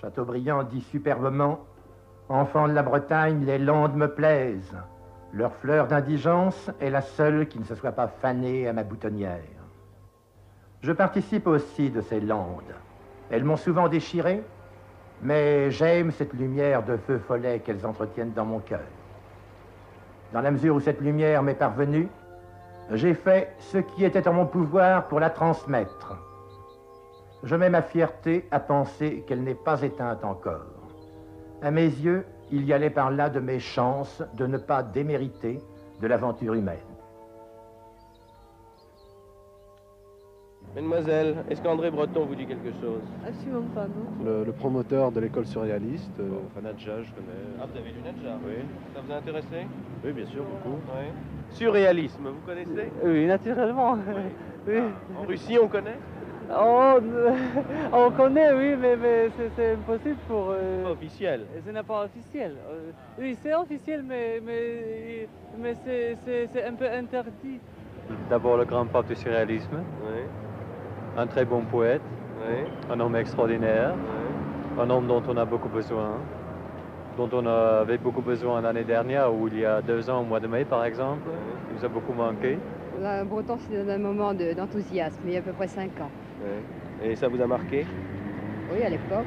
Chateaubriand dit superbement: enfant de la Bretagne, les landes me plaisent. Leur fleur d'indigence est la seule qui ne se soit pas fanée à ma boutonnière. Je participe aussi de ces landes. Elles m'ont souvent déchiré, mais j'aime cette lumière de feu follet qu'elles entretiennent dans mon cœur. Dans la mesure où cette lumière m'est parvenue, j'ai fait ce qui était en mon pouvoir pour la transmettre. Je mets ma fierté à penser qu'elle n'est pas éteinte encore. À mes yeux, il y allait par là de mes chances de ne pas démériter de l'aventure humaine. Mademoiselle, est-ce qu'André Breton vous dit quelque chose? Absolument pas, non. Le promoteur de l'école surréaliste. Nadja, je connais. Ah, vous avez lu Nadja? Oui. Ça vous a intéressé? Oui, bien sûr, beaucoup. Oui. Surréalisme, vous connaissez? Oui, naturellement. Oui. Ah, en Russie, on connaît? Oh, on connaît, oui, mais c'est impossible pour... C'est pas officiel. Ce n'est pas officiel. Oui, c'est officiel, mais c'est un peu interdit. D'abord le grand pape du surréalisme, Oui. un très bon poète, Oui. un homme extraordinaire, Oui. un homme dont on a beaucoup besoin, dont on avait beaucoup besoin l'année dernière ou il y a 2 ans au mois de mai par exemple. Il nous a beaucoup manqué. Là, Breton, c'est un moment d'enthousiasme, il y a à peu près 5 ans. Oui. Et ça vous a marqué? Oui, à l'époque.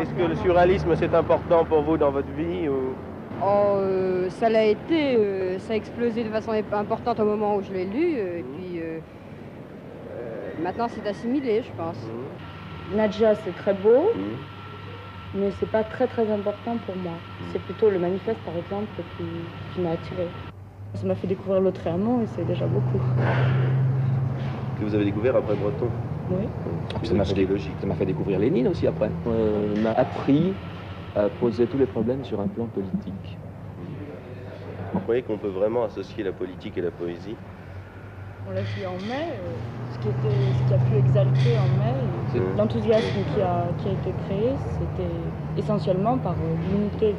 Est-ce que le surréalisme c'est important pour vous dans votre vie ou... Oh, ça l'a été, ça a explosé de façon importante au moment où je l'ai lu, et puis maintenant c'est assimilé, je pense. Nadja, c'est très beau, mais c'est pas très important pour moi. C'est plutôt le manifeste, par exemple, qui m'a attirée. Ça m'a fait découvrir l'autre amant et c'est déjà beaucoup. Que vous avez découvert après Breton? Oui. Ça m'a fait découvrir Lénine aussi après. M'a appris à poser tous les problèmes sur un plan politique. Vous croyez qu'on peut vraiment associer la politique et la poésie? On l'a vu en mai, ce qui a pu exalter en mai, l'enthousiasme qui a été créé, c'était essentiellement par l'unité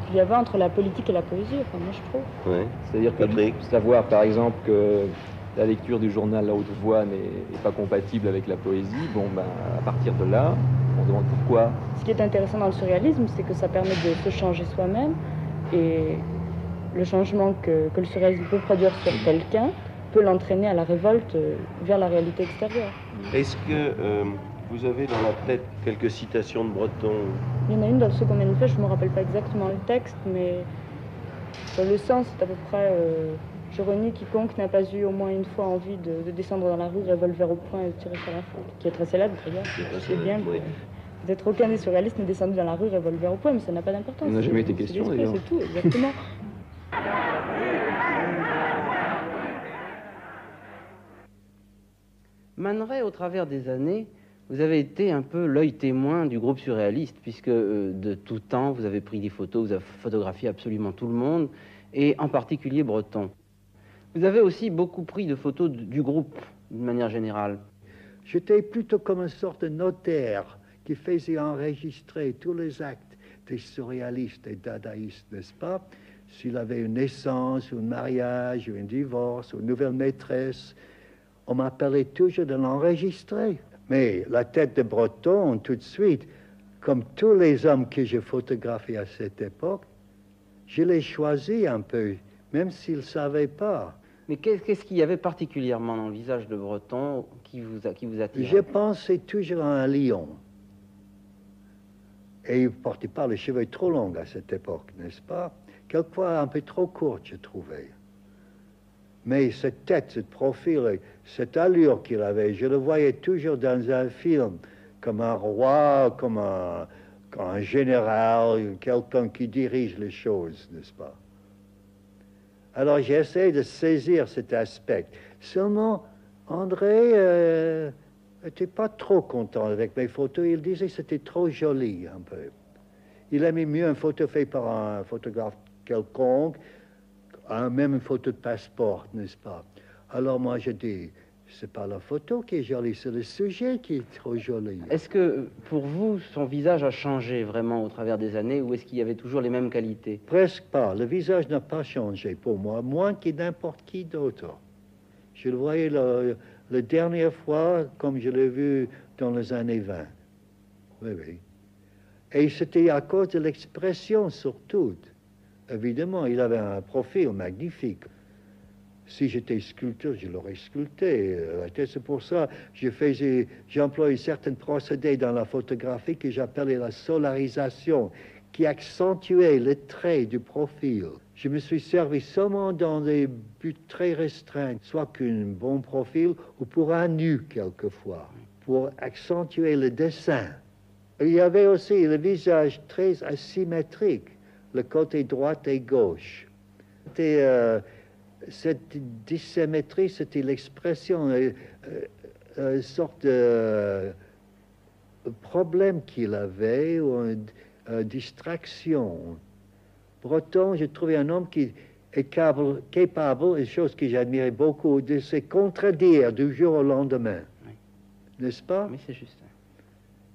qu'il y avait entre la politique et la poésie, enfin moi je trouve. Oui. C'est-à-dire que savoir par exemple que la lecture du journal à haute voix n'est pas compatible avec la poésie, bon ben à partir de là, on se demande pourquoi. Ce qui est intéressant dans le surréalisme, c'est que ça permet de se changer soi-même et le changement que le surréalisme peut produire sur quelqu'un peut l'entraîner à la révolte vers la réalité extérieure. Est-ce que vous avez dans la tête quelques citations de Breton? Il y en a une dans ce qu'on manifeste, je ne me rappelle pas exactement le texte, mais le sens est à peu près je renie quiconque n'a pas eu au moins une fois envie de descendre dans la rue, revolver au poing et tirer sur la foule, qui est très célèbre d'ailleurs. C'est bien. Oui. Peut-être aucun des surréalistes n'est descendu dans la rue, revolver au poing, mais ça n'a pas d'importance. Ça n'a jamais été question d'ailleurs. C'est tout, exactement. Man Ray, au travers des années, vous avez été un peu l'œil témoin du groupe surréaliste, puisque de tout temps, vous avez pris des photos, vous avez photographié absolument tout le monde, et en particulier Breton. Vous avez aussi beaucoup pris de photos du groupe, d'une manière générale. J'étais plutôt comme une sorte de notaire qui faisait enregistrer tous les actes des surréalistes et dadaïstes, n'est-ce pas? S'il avait une naissance, un mariage, un divorce, une nouvelle maîtresse, on m'appelait toujours de l'enregistrer. Mais la tête de Breton, tout de suite, comme tous les hommes que j'ai photographiés à cette époque, je les choisis un peu, même s'ils ne savaient pas. Mais qu'est-ce qu'il y avait particulièrement dans le visage de Breton qui vous attirait? Je pensais toujours à un lion. Et il ne portait pas les cheveux trop longs à cette époque, n'est-ce pas? Quelquefois un peu trop courts, je trouvais. Mais cette tête, ce profil, cette allure qu'il avait, je le voyais toujours dans un film, comme un roi, comme un général, quelqu'un qui dirige les choses, n'est-ce pas? Alors j'essaie de saisir cet aspect. Seulement, André n'était pas trop content avec mes photos. Il disait que c'était trop joli, un peu. Il aimait mieux une photo faite par un photographe quelconque, même une photo de passeport, n'est-ce pas? Alors moi je dis, c'est pas la photo qui est jolie, c'est le sujet qui est trop joli. Est-ce que pour vous, son visage a changé vraiment au travers des années, ou est-ce qu'il y avait toujours les mêmes qualités? Presque pas. Le visage n'a pas changé pour moi, moins que n'importe qui d'autre. Je le voyais la dernière fois comme je l'ai vu dans les années 20. Oui, oui. Et c'était à cause de l'expression surtout. Évidemment, il avait un profil magnifique. Si j'étais sculpteur, je l'aurais sculpté. C'est pour ça que j'ai employé certains procédés dans la photographie que j'appelais la solarisation, qui accentuait les traits du profil. Je me suis servi seulement dans des buts très restreints, soit qu'un bon profil ou pour un nu quelquefois, pour accentuer le dessin. Il y avait aussi le visage très asymétrique, le côté droit et gauche. Cette dissymétrie, c'était l'expression, une sorte de problème qu'il avait, ou une distraction. Breton, j'ai trouvé un homme qui est capable, une chose que j'admirais beaucoup, de se contredire du jour au lendemain. Oui. N'est-ce pas? Oui, c'est juste.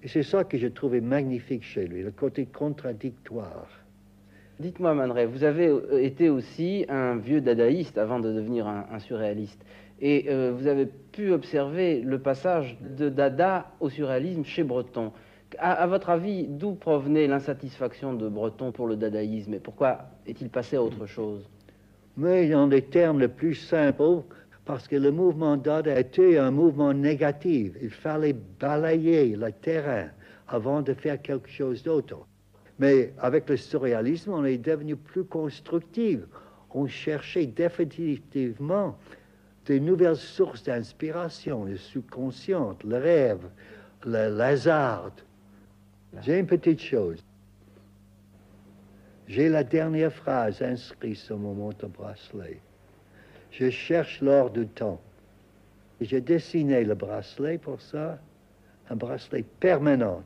Et c'est ça que j'ai trouvé magnifique chez lui, le côté contradictoire. Dites-moi, Man Ray, vous avez été aussi un vieux dadaïste avant de devenir un surréaliste. Et vous avez pu observer le passage de Dada au surréalisme chez Breton. À votre avis, d'où provenait l'insatisfaction de Breton pour le dadaïsme et pourquoi est-il passé à autre chose? Mais dans les termes les plus simples, parce que le mouvement Dada était un mouvement négatif. Il fallait balayer le terrain avant de faire quelque chose d'autre. Mais avec le surréalisme, on est devenu plus constructif. On cherchait définitivement de nouvelles sources d'inspiration, le subconscient, le rêve, le hasard. J'ai une petite chose. J'ai la dernière phrase inscrite sur mon montre-bracelet. Je cherche l'or du temps. J'ai dessiné le bracelet pour ça, un bracelet permanent.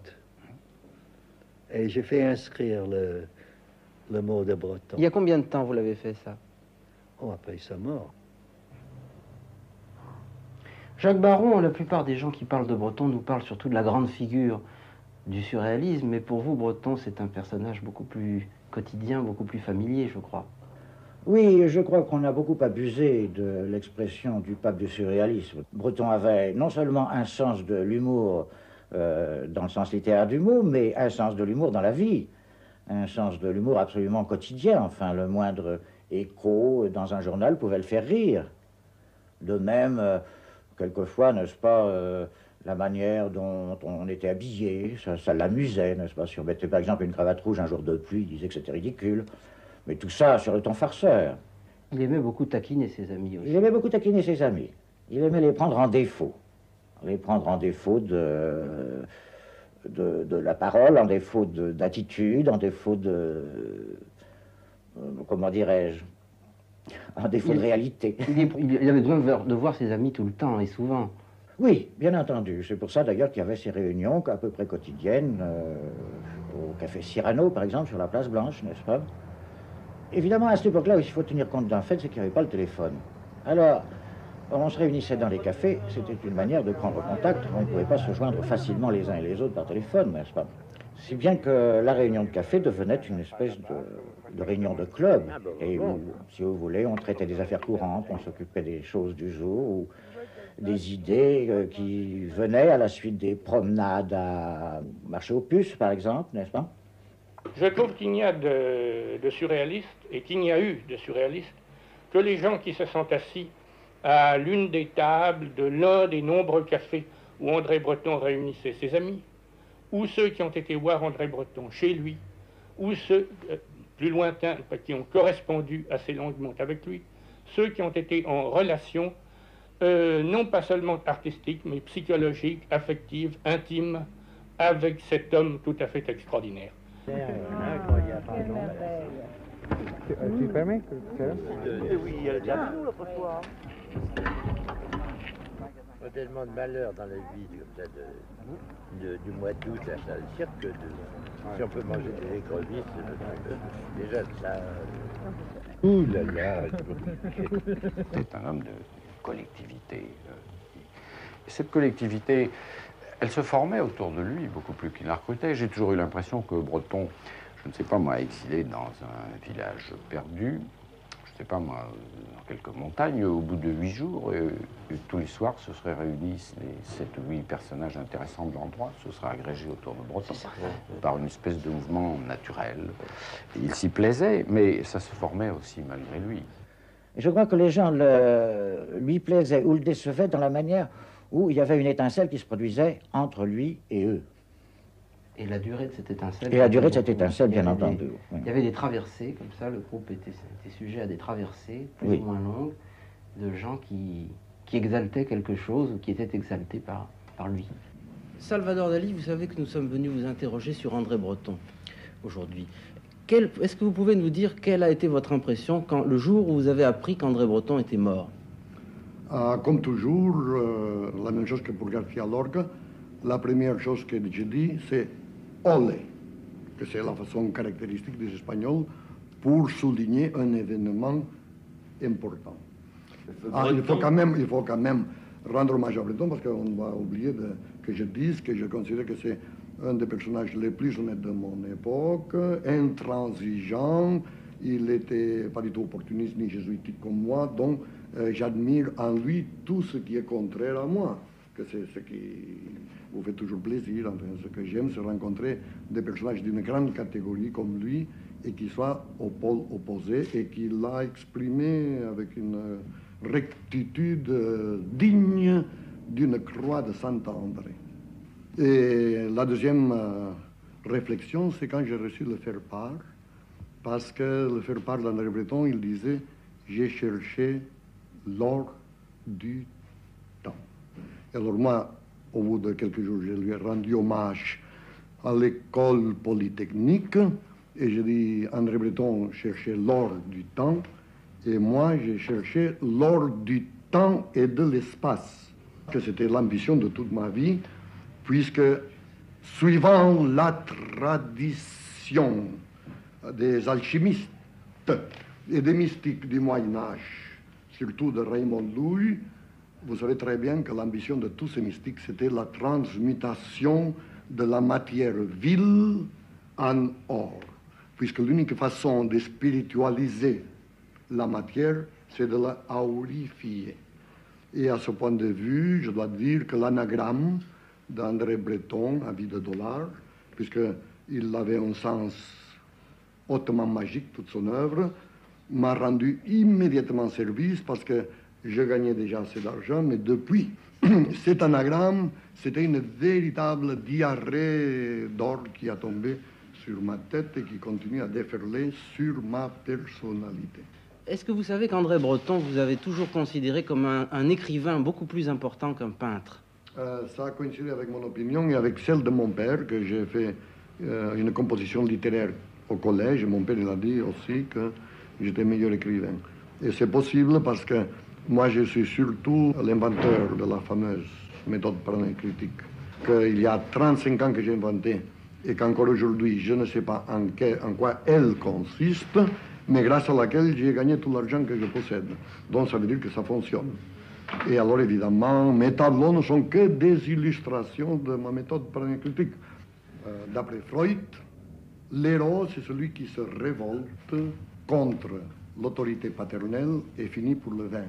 Et j'ai fait inscrire le mot de Breton. Il y a combien de temps vous l'avez fait, ça? Oh, après sa mort. Jacques Baron, la plupart des gens qui parlent de Breton nous parlent surtout de la grande figure du surréalisme, mais pour vous, Breton, c'est un personnage beaucoup plus quotidien, beaucoup plus familier, je crois. Oui, je crois qu'on a beaucoup abusé de l'expression du pape du surréalisme. Breton avait non seulement un sens de l'humour dans le sens littéraire du mot, mais un sens de l'humour dans la vie, un sens de l'humour absolument quotidien. Enfin, le moindre écho dans un journal pouvait le faire rire. De même, quelquefois, n'est-ce pas, la manière dont on était habillé, ça l'amusait, n'est-ce pas? Si on mettait par exemple une cravate rouge un jour de pluie, il disait que c'était ridicule. Mais tout ça sur le ton farceur. Il aimait beaucoup taquiner ses amis aussi. Il aimait beaucoup taquiner ses amis. Il aimait les prendre en défaut. Les prendre en défaut de la parole, en défaut d'attitude, en défaut de... comment dirais-je? En défaut de réalité. Il avait besoin de voir ses amis tout le temps et souvent. Oui, bien entendu. C'est pour ça d'ailleurs qu'il y avait ces réunions à peu près quotidiennes au café Cyrano, par exemple, sur la place Blanche, n'est-ce pas? Évidemment, à cette époque-là, il faut tenir compte d'un fait, c'est qu'il n'y avait pas le téléphone. Alors, on se réunissait dans les cafés, c'était une manière de prendre contact. On ne pouvait pas se joindre facilement les uns et les autres par téléphone, n'est-ce pas? Si bien que la réunion de café devenait une espèce de réunion de club. Et où, si vous voulez, on traitait des affaires courantes, on s'occupait des choses du jour, ou des idées qui venaient à la suite des promenades à marché aux puces, par exemple, n'est-ce pas? Je trouve qu'il n'y a de surréalistes, et qu'il n'y a eu de surréalistes, que les gens qui se sont assis à l'une des tables de l'un des nombreux cafés où André Breton réunissait ses amis, ou ceux qui ont été voir André Breton chez lui, ou ceux plus lointains qui ont correspondu assez longuement avec lui, ceux qui ont été en relation, non pas seulement artistique, mais psychologique, affective, intime, avec cet homme tout à fait extraordinaire. Tu permets? Oui, il y a le diable l'autre fois. On a tellement de malheur dans la vie comme ça, du mois d'août, là, ça le cirque. Si on peut manger des écrevisses, déjà ça... Ouh là là. C'est un homme de collectivité. Et cette collectivité, elle se formait autour de lui, beaucoup plus qu'il la recrutait. J'ai toujours eu l'impression que Breton, je ne sais pas moi, exilé dans un village perdu, je ne sais pas moi, dans quelques montagnes, au bout de 8 jours, et tous les soirs se seraient réunis les 7 ou 8 personnages intéressants de l'endroit, se seraient agrégés autour de Breton, par une espèce de mouvement naturel. Il s'y plaisait, mais ça se formait aussi malgré lui. Et je crois que les gens lui plaisaient ou le décevaient dans la manière où il y avait une étincelle qui se produisait entre lui et eux. Et la durée de cette étincelle. Et la durée de cette étincelle, bien entendu. Il y avait des traversées, comme ça, le groupe était sujet à des traversées, plus ou moins longues, de gens qui exaltaient quelque chose ou qui étaient exaltés par lui. Salvador Dali, vous savez que nous sommes venus vous interroger sur André Breton aujourd'hui. Est-ce que vous pouvez nous dire quelle a été votre impression le jour où vous avez appris qu'André Breton était mort? Comme toujours, la même chose que pour García Lorca, la première chose que j'ai dit, c'est olé, que c'est la façon caractéristique des Espagnols pour souligner un événement important. Il faut quand même rendre hommage à Breton, parce qu'on va oublier que je dise que je considère que c'est un des personnages les plus honnêtes de mon époque, intransigeant, il n'était pas du tout opportuniste ni jésuitique comme moi, donc j'admire en lui tout ce qui est contraire à moi, que c'est ce qui vous fait toujours plaisir. Enfin, ce que j'aime, c'est rencontrer des personnages d'une grande catégorie comme lui et qui soient au pôle opposé et qui l'a exprimé avec une rectitude digne d'une croix de Saint-André. Et la deuxième réflexion, c'est quand j'ai reçu le faire-part, parce que le faire-part d'André Breton, il disait « J'ai cherché l'or du temps ». Alors moi, au bout de quelques jours, je lui ai rendu hommage à l'école polytechnique et j'ai dit André Breton cherchait l'or du temps et moi j'ai cherché l'or du temps et de l'espace, que c'était l'ambition de toute ma vie, puisque suivant la tradition des alchimistes et des mystiques du Moyen-Âge, surtout de Raymond Louis, vous savez très bien que l'ambition de tous ces mystiques, c'était la transmutation de la matière vile en or. Puisque l'unique façon de spiritualiser la matière, c'est de la aurifier. Et à ce point de vue, je dois dire que l'anagramme d'André Breton, à vie de dollar, puisqu'il avait un sens hautement magique, toute son œuvre, m'a rendu immédiatement service parce que je gagnais déjà assez d'argent, mais depuis cet anagramme, c'était une véritable diarrhée d'or qui a tombé sur ma tête et qui continue à déferler sur ma personnalité. Est-ce que vous savez qu'André Breton, vous avez toujours considéré comme un écrivain beaucoup plus important qu'un peintre? Ça a coïncidé avec mon opinion et avec celle de mon père, que j'ai fait une composition littéraire au collège. Mon père, il a dit aussi que j'étais meilleur écrivain. Et c'est possible parce que moi, je suis surtout l'inventeur de la fameuse méthode paranécritique, qu'il y a 35 ans que j'ai inventée et qu'encore aujourd'hui, je ne sais pas en quoi elle consiste, mais grâce à laquelle j'ai gagné tout l'argent que je possède. Donc ça veut dire que ça fonctionne. Et alors évidemment, mes tableaux ne sont que des illustrations de ma méthode paranécritique. D'après Freud, l'héros, c'est celui qui se révolte contre l'autorité paternelle et finit pour le vaincre.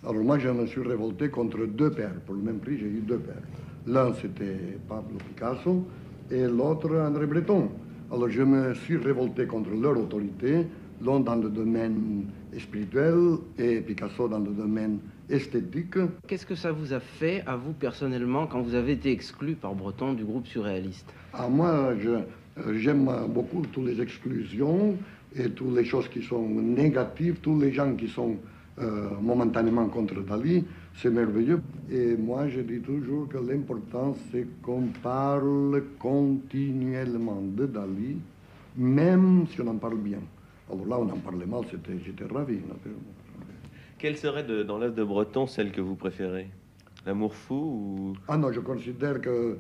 Alors moi, je me suis révolté contre deux pères. Pour le même prix, j'ai eu deux pères. L'un, c'était Pablo Picasso et l'autre, André Breton. Alors je me suis révolté contre leur autorité, l'un dans le domaine spirituel et Picasso dans le domaine esthétique. Qu'est-ce que ça vous a fait, à vous personnellement, quand vous avez été exclu par Breton du groupe surréaliste? Moi, j'aime beaucoup toutes les exclusions et toutes les choses qui sont négatives, tous les gens qui sont momentanément contre Dali, c'est merveilleux. Et moi, je dis toujours que l'important, c'est qu'on parle continuellement de Dali, même si on en parle bien. Alors là, on en parlait mal, j'étais ravi, naturellement. Quelle serait dans l'œuvre de Breton celle que vous préférez? L'amour fou ou... Ah non, je considère que,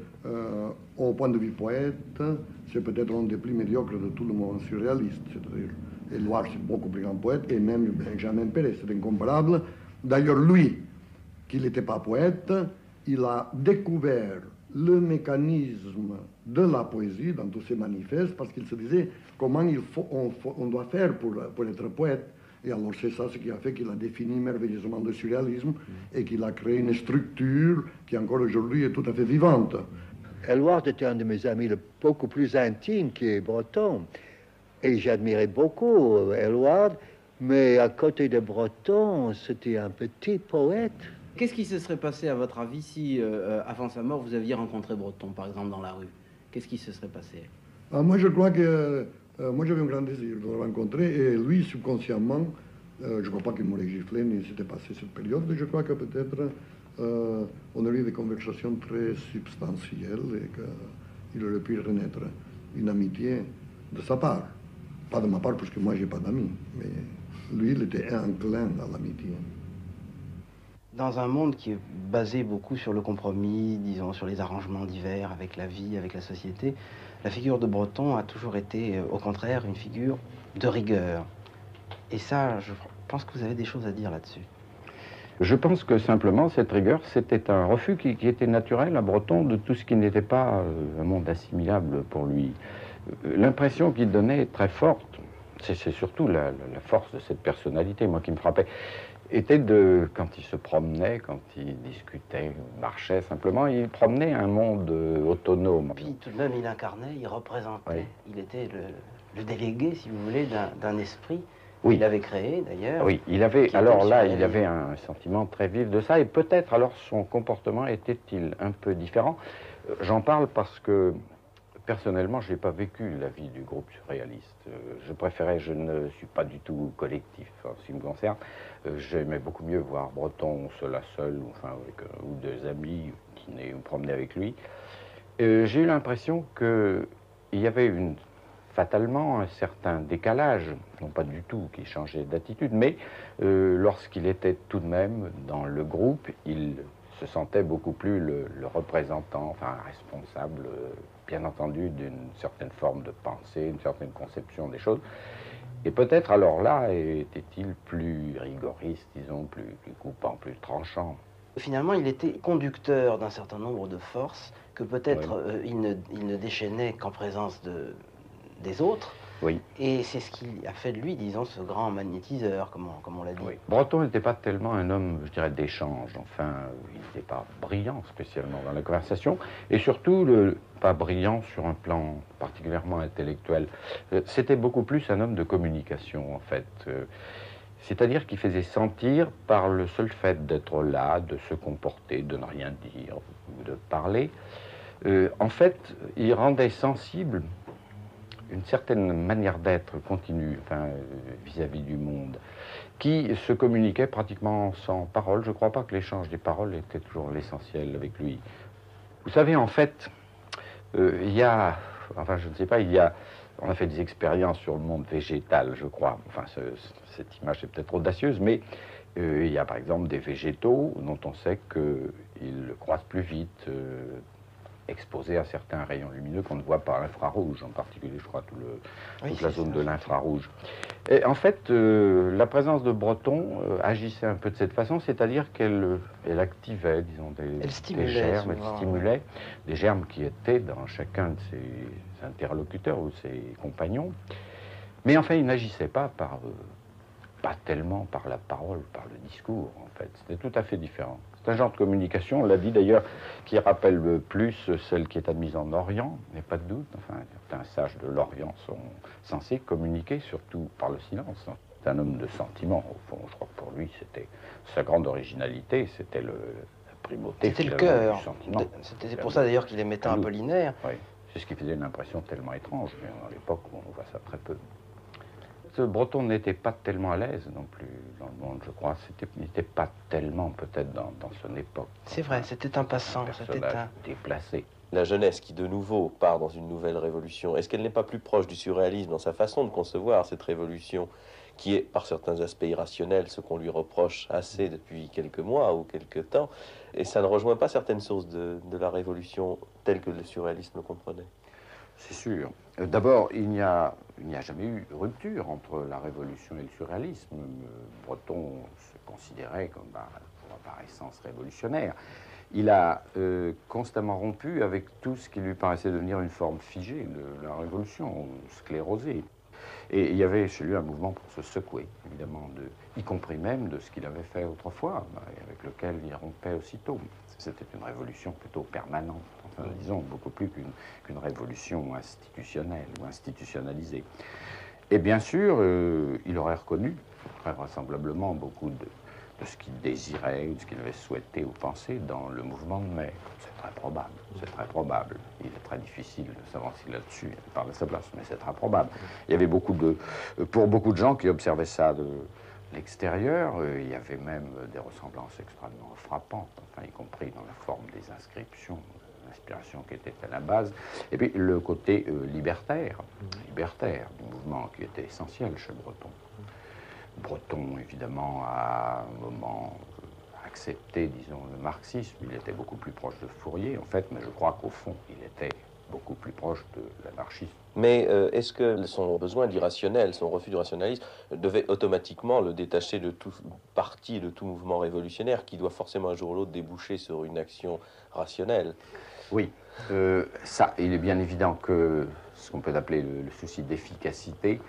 au point de vue poète, c'est peut-être un des plus médiocres de tout le mouvement surréaliste. C'est-à-dire, Éluard, c'est beaucoup plus grand poète, et même Benjamin Pérez, c'est incomparable. D'ailleurs, lui, qui n'était pas poète, il a découvert le mécanisme de la poésie dans tous ses manifestes, parce qu'il se disait comment on doit faire pour être poète. Et alors c'est ça ce qui a fait qu'il a défini merveilleusement le surréalisme et qu'il a créé une structure qui encore aujourd'hui est tout à fait vivante. Éluard était un de mes amis beaucoup plus intime que Breton. Et j'admirais beaucoup Éluard, mais à côté de Breton, c'était un petit poète. Qu'est-ce qui se serait passé, à votre avis, si, avant sa mort, vous aviez rencontré Breton, par exemple, dans la rue? Qu'est-ce qui se serait passé? Moi, je crois que moi, j'avais un grand désir de le rencontrer, et lui, subconsciemment, je ne crois pas qu'il m'aurait giflé, ni s'était passé cette période, je crois que peut-être on aurait eu des conversations très substantielles et qu'il aurait pu renaître une amitié de sa part. Pas de ma part, parce que moi, je n'ai pas d'amis, mais lui, il était enclin à l'amitié. Dans un monde qui est basé beaucoup sur le compromis, disons, sur les arrangements divers avec la vie, avec la société, la figure de Breton a toujours été, au contraire, une figure de rigueur. Et ça, je pense que vous avez des choses à dire là-dessus. Je pense que simplement, cette rigueur, c'était un refus qui était naturel à Breton de tout ce qui n'était pas un monde assimilable pour lui. L'impression qu'il donnait est très forte, c'est surtout la force de cette personnalité, moi, qui me frappait, était de, quand il se promenait, quand il discutait, marchait simplement, il promenait un monde autonome. Puis tout de même, il incarnait, il représentait, il était le délégué, si vous voulez, d'un esprit qu'il avait créé, d'ailleurs. Oui, il avait, alors là, il avait un sentiment très vif de ça, et peut-être alors son comportement était-il un peu différent. J'en parle parce que, personnellement, je n'ai pas vécu la vie du groupe surréaliste. Je ne suis pas du tout collectif en ce qui me concerne. J'aimais beaucoup mieux voir Breton seul à seul, enfin avec ou deux amis, dîner ou promener avec lui. J'ai eu l'impression qu'il y avait fatalement un certain décalage, non pas du tout qu'il changeait d'attitude, mais lorsqu'il était tout de même dans le groupe, il se sentait beaucoup plus le représentant, enfin responsable, bien entendu, d'une certaine forme de pensée, une certaine conception des choses. Et peut-être alors là était-il plus rigoriste, disons, plus coupant, plus tranchant. Finalement, il était conducteur d'un certain nombre de forces que peut-être il ne déchaînait qu'en présence des autres. Oui. Et c'est ce qui a fait de lui, disons, ce grand magnétiseur, comme on l'a dit. Oui. Breton n'était pas tellement un homme, je dirais, d'échange. Enfin, il n'était pas brillant spécialement dans la conversation, et surtout pas brillant sur un plan particulièrement intellectuel. C'était beaucoup plus un homme de communication, en fait. C'est-à-dire qu'il faisait sentir, par le seul fait d'être là, de se comporter, de ne rien dire, ou de parler, en fait, il rendait sensible une certaine manière d'être continue, enfin, vis-à-vis du monde, qui se communiquait pratiquement sans parole. Je ne crois pas que l'échange des paroles était toujours l'essentiel avec lui. Vous savez, en fait, il y a, enfin, je ne sais pas, on a fait des expériences sur le monde végétal, je crois. Enfin, cette image est peut-être audacieuse, mais il y a par exemple des végétaux dont on sait qu'ils croissent plus vite, exposés à certains rayons lumineux qu'on ne voit pas à l'infrarouge, en particulier, je crois, toute la zone de l'infrarouge. Et en fait, la présence de Breton agissait un peu de cette façon, c'est-à-dire qu'elle activait, disons, des germes, elle stimulait des germes qui étaient dans chacun de ses interlocuteurs ou ses compagnons. Mais enfin, il n'agissait pas pas tellement par la parole, par le discours, en fait. C'était tout à fait différent. C'est un genre de communication, on l'a dit d'ailleurs, qui rappelle plus celle qui est admise en Orient, il n'y a pas de doute. Enfin, certains sages de l'Orient sont censés communiquer, surtout par le silence. C'est un homme de sentiment, au fond. Je crois que pour lui, c'était sa grande originalité, c'était la primauté. C'était le cœur. C'est pour ça d'ailleurs qu'il aimait un Apollinaire. Oui, c'est ce qui faisait une impression tellement étrange, mais dans l'époque où on voit ça très peu. Breton n'était pas tellement à l'aise non plus dans le monde, je crois. Il n'était pas tellement peut-être dans son époque. C'est vrai, c'était un passant, c'était un déplacé. La jeunesse qui de nouveau part dans une nouvelle révolution, est-ce qu'elle n'est pas plus proche du surréalisme dans sa façon de concevoir cette révolution qui est par certains aspects irrationnel, ce qu'on lui reproche assez depuis quelques mois ou quelques temps, et ça ne rejoint pas certaines sources de la révolution telle que le surréalisme le comprenait? C'est sûr. D'abord, il n'y a jamais eu rupture entre la Révolution et le surréalisme. Breton se considérait comme par essence révolutionnaire. Il a constamment rompu avec tout ce qui lui paraissait devenir une forme figée de la Révolution, sclérosée. Et il y avait chez lui un mouvement pour se secouer, évidemment, y compris même de ce qu'il avait fait autrefois, et avec lequel il rompait aussitôt. C'était une révolution plutôt permanente, enfin, disons, beaucoup plus qu'une révolution institutionnelle ou institutionnalisée. Et bien sûr, il aurait reconnu, très vraisemblablement, beaucoup de ce qu'il désirait ou de ce qu'il avait souhaité ou pensé dans le mouvement de mai. C'est très probable, c'est très probable. Il est très difficile de s'avancer là-dessus, il parle à sa place, mais c'est très probable. Il y avait pour beaucoup de gens qui observaient ça de l'extérieur, il y avait même des ressemblances extrêmement frappantes, enfin, y compris dans la forme des inscriptions, l'inspiration qui était à la base, et puis le côté libertaire du mouvement qui était essentiel chez Breton. Breton, évidemment, à un moment accepté, disons, le marxisme. Il était beaucoup plus proche de Fourier, en fait, mais je crois qu'au fond, il était beaucoup plus proche de l'anarchisme. Mais est-ce que son besoin d'irrationnel, son refus du rationalisme, devait automatiquement le détacher de tout parti, de tout mouvement révolutionnaire, qui doit forcément un jour ou l'autre déboucher sur une action rationnelle? Oui, ça, il est bien évident que ce qu'on peut appeler le souci d'efficacité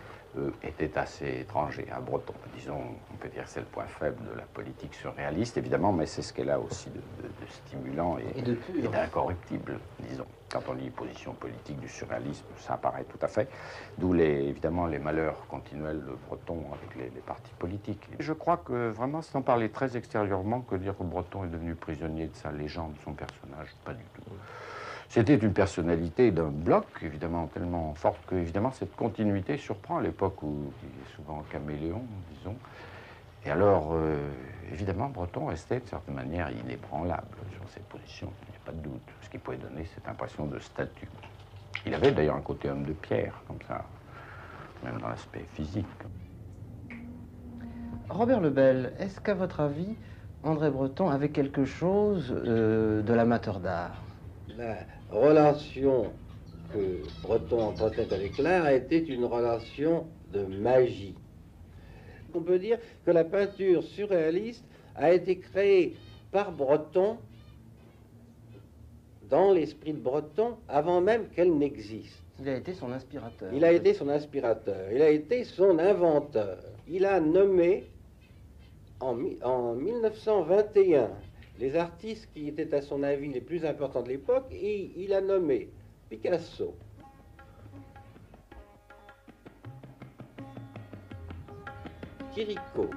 était assez étranger à Breton. Disons, on peut dire que c'est le point faible de la politique surréaliste, évidemment, mais c'est ce qu'elle a aussi de stimulant et d'incorruptible, disons. Quand on lit position politique du surréalisme, ça apparaît tout à fait. D'où, évidemment, les malheurs continuels de Breton avec les partis politiques. Je crois que, vraiment, sans parler très extérieurement, que dire que Breton est devenu prisonnier de sa légende, de son personnage, pas du tout. C'était une personnalité d'un bloc, évidemment, tellement forte que, évidemment, cette continuité surprend à l'époque où il est souvent caméléon, disons. Et alors, évidemment, Breton restait, de certaine manière, inébranlable sur ses positions, il n'y a pas de doute, ce qui pouvait donner cette impression de statut. Il avait d'ailleurs un côté homme de pierre, comme ça, même dans l'aspect physique. Robert Lebel, est-ce qu'à votre avis, André Breton avait quelque chose de l'amateur d'art? La relation que Breton entretenait avec l'art était une relation de magie. On peut dire que la peinture surréaliste a été créée par Breton, dans l'esprit de Breton, avant même qu'elle n'existe. Il a été son inspirateur. Il a été son inspirateur, il a été son inventeur. Il a nommé, en 1921, les artistes qui étaient à son avis les plus importants de l'époque, et il a nommé Picasso, Chirico,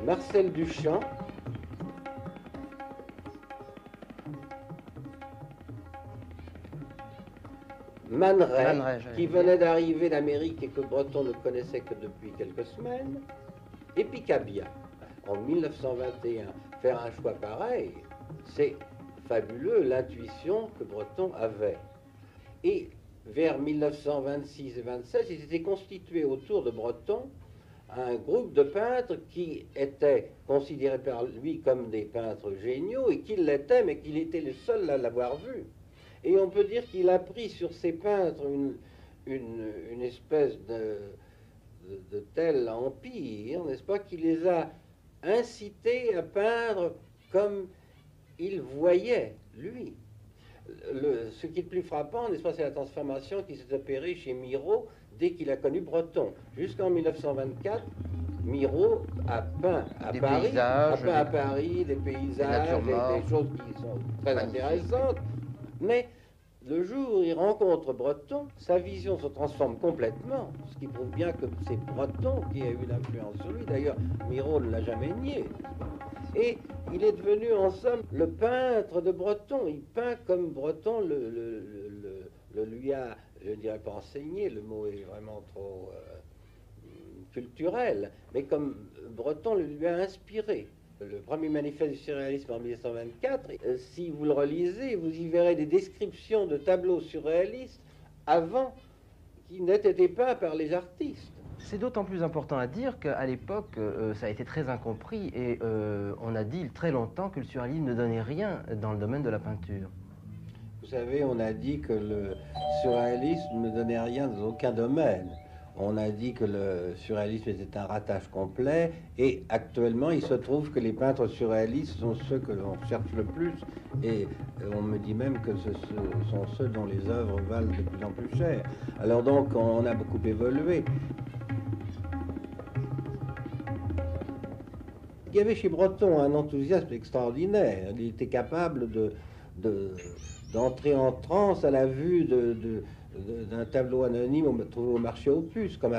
Marcel Duchamp, Man Ray, qui venait d'arriver d'Amérique et que Breton ne connaissait que depuis quelques semaines, et Picabia. En 1921, faire un choix pareil, c'est fabuleux, l'intuition que Breton avait. Et vers 1926 et 27, il s'était constitué autour de Breton un groupe de peintres qui étaient considérés par lui comme des peintres géniaux, et qu'il l'était, mais qu'il était le seul à l'avoir vu. Et on peut dire qu'il a pris sur ces peintres une espèce de tel empire, n'est-ce pas, qui les a incités à peindre comme il voyait, lui. Ce qui est le plus frappant, n'est-ce pas, c'est la transformation qui s'est opérée chez Miro dès qu'il a connu Breton. Jusqu'en 1924, Miro a peint à Paris des paysages, des choses qui sont très intéressantes. Mais le jour où il rencontre Breton, sa vision se transforme complètement, ce qui prouve bien que c'est Breton qui a eu l'influence sur lui. D'ailleurs, Miro ne l'a jamais nié. Et il est devenu, en somme, le peintre de Breton. Il peint comme Breton le lui a, je ne dirais pas enseigné, le mot est vraiment trop culturel, mais comme Breton le lui a inspiré. Le premier manifeste du surréalisme en 1924, si vous le relisez, vous y verrez des descriptions de tableaux surréalistes avant qui n'aient été peints par les artistes. C'est d'autant plus important à dire qu'à l'époque, ça a été très incompris et on a dit très longtemps que le surréalisme ne donnait rien dans le domaine de la peinture. Vous savez, on a dit que le surréalisme ne donnait rien dans aucun domaine. On a dit que le surréalisme était un ratage complet, et actuellement, il se trouve que les peintres surréalistes sont ceux que l'on cherche le plus, et on me dit même que ce sont ceux dont les œuvres valent de plus en plus cher. Alors donc, on a beaucoup évolué. Il y avait chez Breton un enthousiasme extraordinaire. Il était capable d'entrer en transe à la vue d'un tableau anonyme trouvé au marché aux puces, comme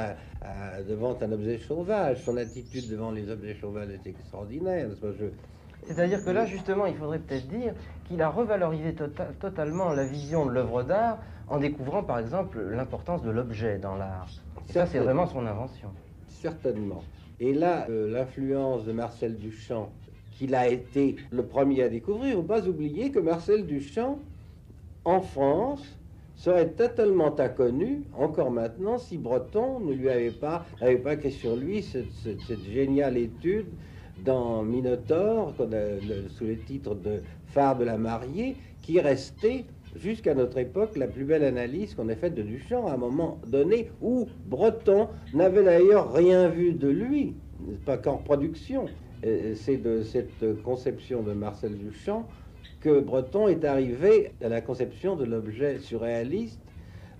devant un objet sauvage. Son attitude devant les objets sauvages est extraordinaire. C'est-à-dire que là, justement, il faudrait peut-être dire qu'il a revalorisé totalement la vision de l'œuvre d'art en découvrant, par exemple, l'importance de l'objet dans l'art. Et ça, c'est vraiment son invention. Certainement. Et là, l'influence de Marcel Duchamp, qu'il a été le premier à découvrir, il ne faut pas oublier que Marcel Duchamp, en France, serait totalement inconnu, encore maintenant, si Breton n'avait pas écrit sur lui cette géniale étude dans Minotaure, sous le titre de Phare de la mariée, qui est restée, jusqu'à notre époque, la plus belle analyse qu'on ait faite de Duchamp, à un moment donné où Breton n'avait d'ailleurs rien vu de lui, pas qu'en reproduction. C'est de cette conception de Marcel Duchamp que Breton est arrivé à la conception de l'objet surréaliste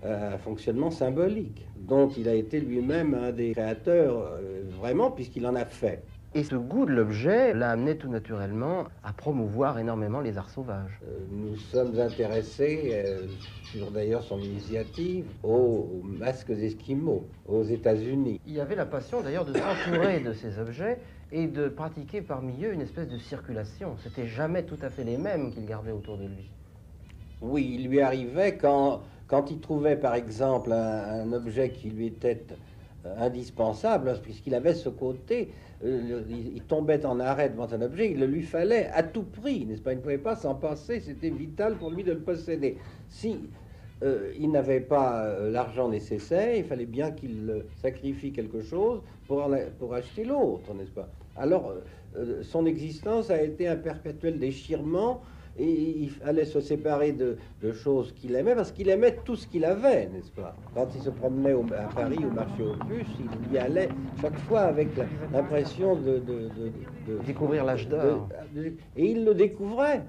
à fonctionnement symbolique, dont il a été lui-même un des créateurs, vraiment, puisqu'il en a fait. Et ce goût de l'objet l'a amené tout naturellement à promouvoir énormément les arts sauvages. Nous sommes intéressés, sur d'ailleurs son initiative, aux masques esquimaux, aux États-Unis. Il y avait la passion d'ailleurs de s'entourer de ces objets et de pratiquer parmi eux une espèce de circulation. C'était jamais tout à fait les mêmes qu'il gardait autour de lui. Oui, il lui arrivait quand il trouvait par exemple un objet qui lui était indispensable, puisqu'il avait ce côté, il tombait en arrêt devant un objet, il le lui fallait à tout prix, n'est-ce pas? Il ne pouvait pas s'en passer, c'était vital pour lui de le posséder. Si il n'avait pas l'argent nécessaire, il fallait bien qu'il sacrifie quelque chose pour acheter l'autre, n'est-ce pas? Alors, son existence a été un perpétuel déchirement, et il fallait se séparer de choses qu'il aimait, parce qu'il aimait tout ce qu'il avait, n'est-ce pas? Quand il se promenait à Paris, au marché aux puces, il y allait chaque fois avec l'impression de découvrir l'âge d'or. Et il le découvrait.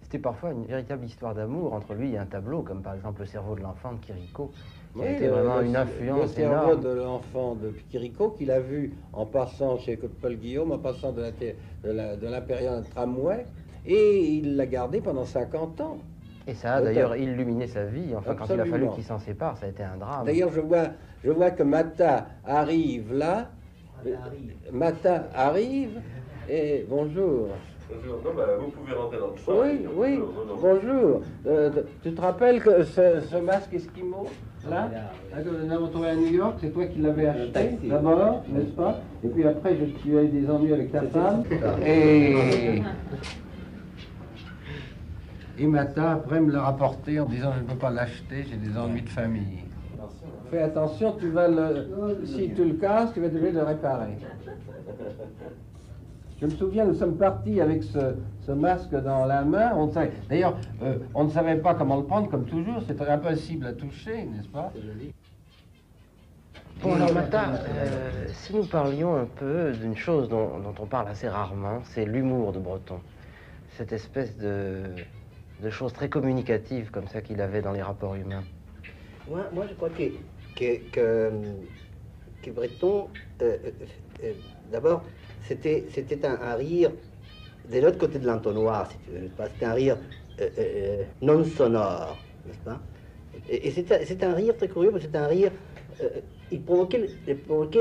C'était parfois une véritable histoire d'amour entre lui et un tableau, comme par exemple Le cerveau de l'enfant de Chirico, qui a été vraiment une influence énorme. Le cerveau de l'enfant de Chirico, qu'il a vu en passant chez Paul Guillaume, en passant de l'impérial tramway, et il l'a gardé pendant 50 ans. Et ça a d'ailleurs illuminé sa vie. Enfin, quand il a fallu qu'il s'en sépare, ça a été un drame. D'ailleurs, je vois que Mata arrive là. Mata arrive, et bonjour. Bonjour, non, bah, vous pouvez rentrer dans le champ. Oui, bonjour. Tu te rappelles que ce masque esquimau, là, que nous avons trouvé à New York, c'est toi qui l'avais acheté d'abord, n'est-ce pas? Et puis après, tu as eu des ennuis avec ta femme. Et Mata, après, me l'a rapporté en disant je ne peux pas l'acheter, j'ai des ennuis de famille. Fais attention, si tu le casses, tu vas devoir le réparer. Je me souviens, nous sommes partis avec ce masque dans la main. D'ailleurs, on ne savait pas comment le prendre, comme toujours. C'était impossible à toucher, n'est-ce pas? Bon, alors Mata, si nous parlions un peu d'une chose dont on parle assez rarement, c'est l'humour de Breton. Cette espèce de choses très communicatives comme ça qu'il avait dans les rapports humains. Moi je crois que Breton, d'abord, c'était un rire de l'autre côté de l'entonnoir, si tu veux, n'est-ce pas? C'était un rire non sonore, n'est-ce pas? Et c'est un rire très curieux, parce que c'est un rire, il provoquait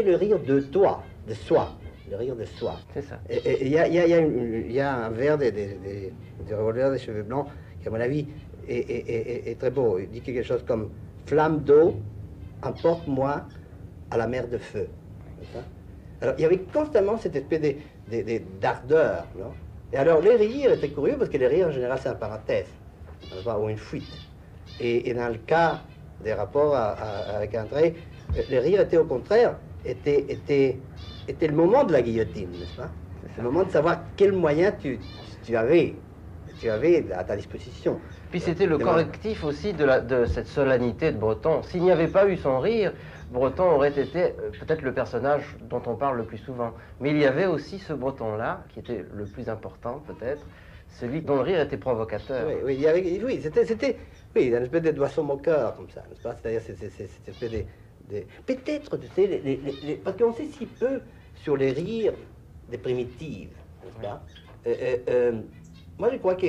le rire de toi, de soi, le rire de soi. C'est ça. Et il y a un vers des revolvers des cheveux blancs qui, à mon avis, est très beau. Il dit quelque chose comme « Flamme d'eau, emporte-moi à la mer de feu ». Alors, il y avait constamment cette espèce d'ardeur, non? Et alors, les rires étaient curieux, parce que les rires, en général, c'est un parenthèse, ou une fuite. Et dans le cas des rapports avec André, les rires étaient, au contraire, étaient le moment de la guillotine, n'est-ce pas? C'est le moment de savoir quels moyens tu avais à ta disposition. Puis c'était le correctif aussi de cette solennité de Breton. S'il n'y avait pas eu son rire, Breton aurait été peut-être le personnage dont on parle le plus souvent. Mais il y avait aussi ce Breton-là, qui était le plus important peut-être, celui dont le rire était provocateur. Oui, c'était une espèce de doisson moqueur, comme ça, n'est-ce pas? C'est-à-dire, c'était peut-être, tu sais, parce qu'on sait si peu sur les rires des primitives, n'est-ce pas? Moi, je crois que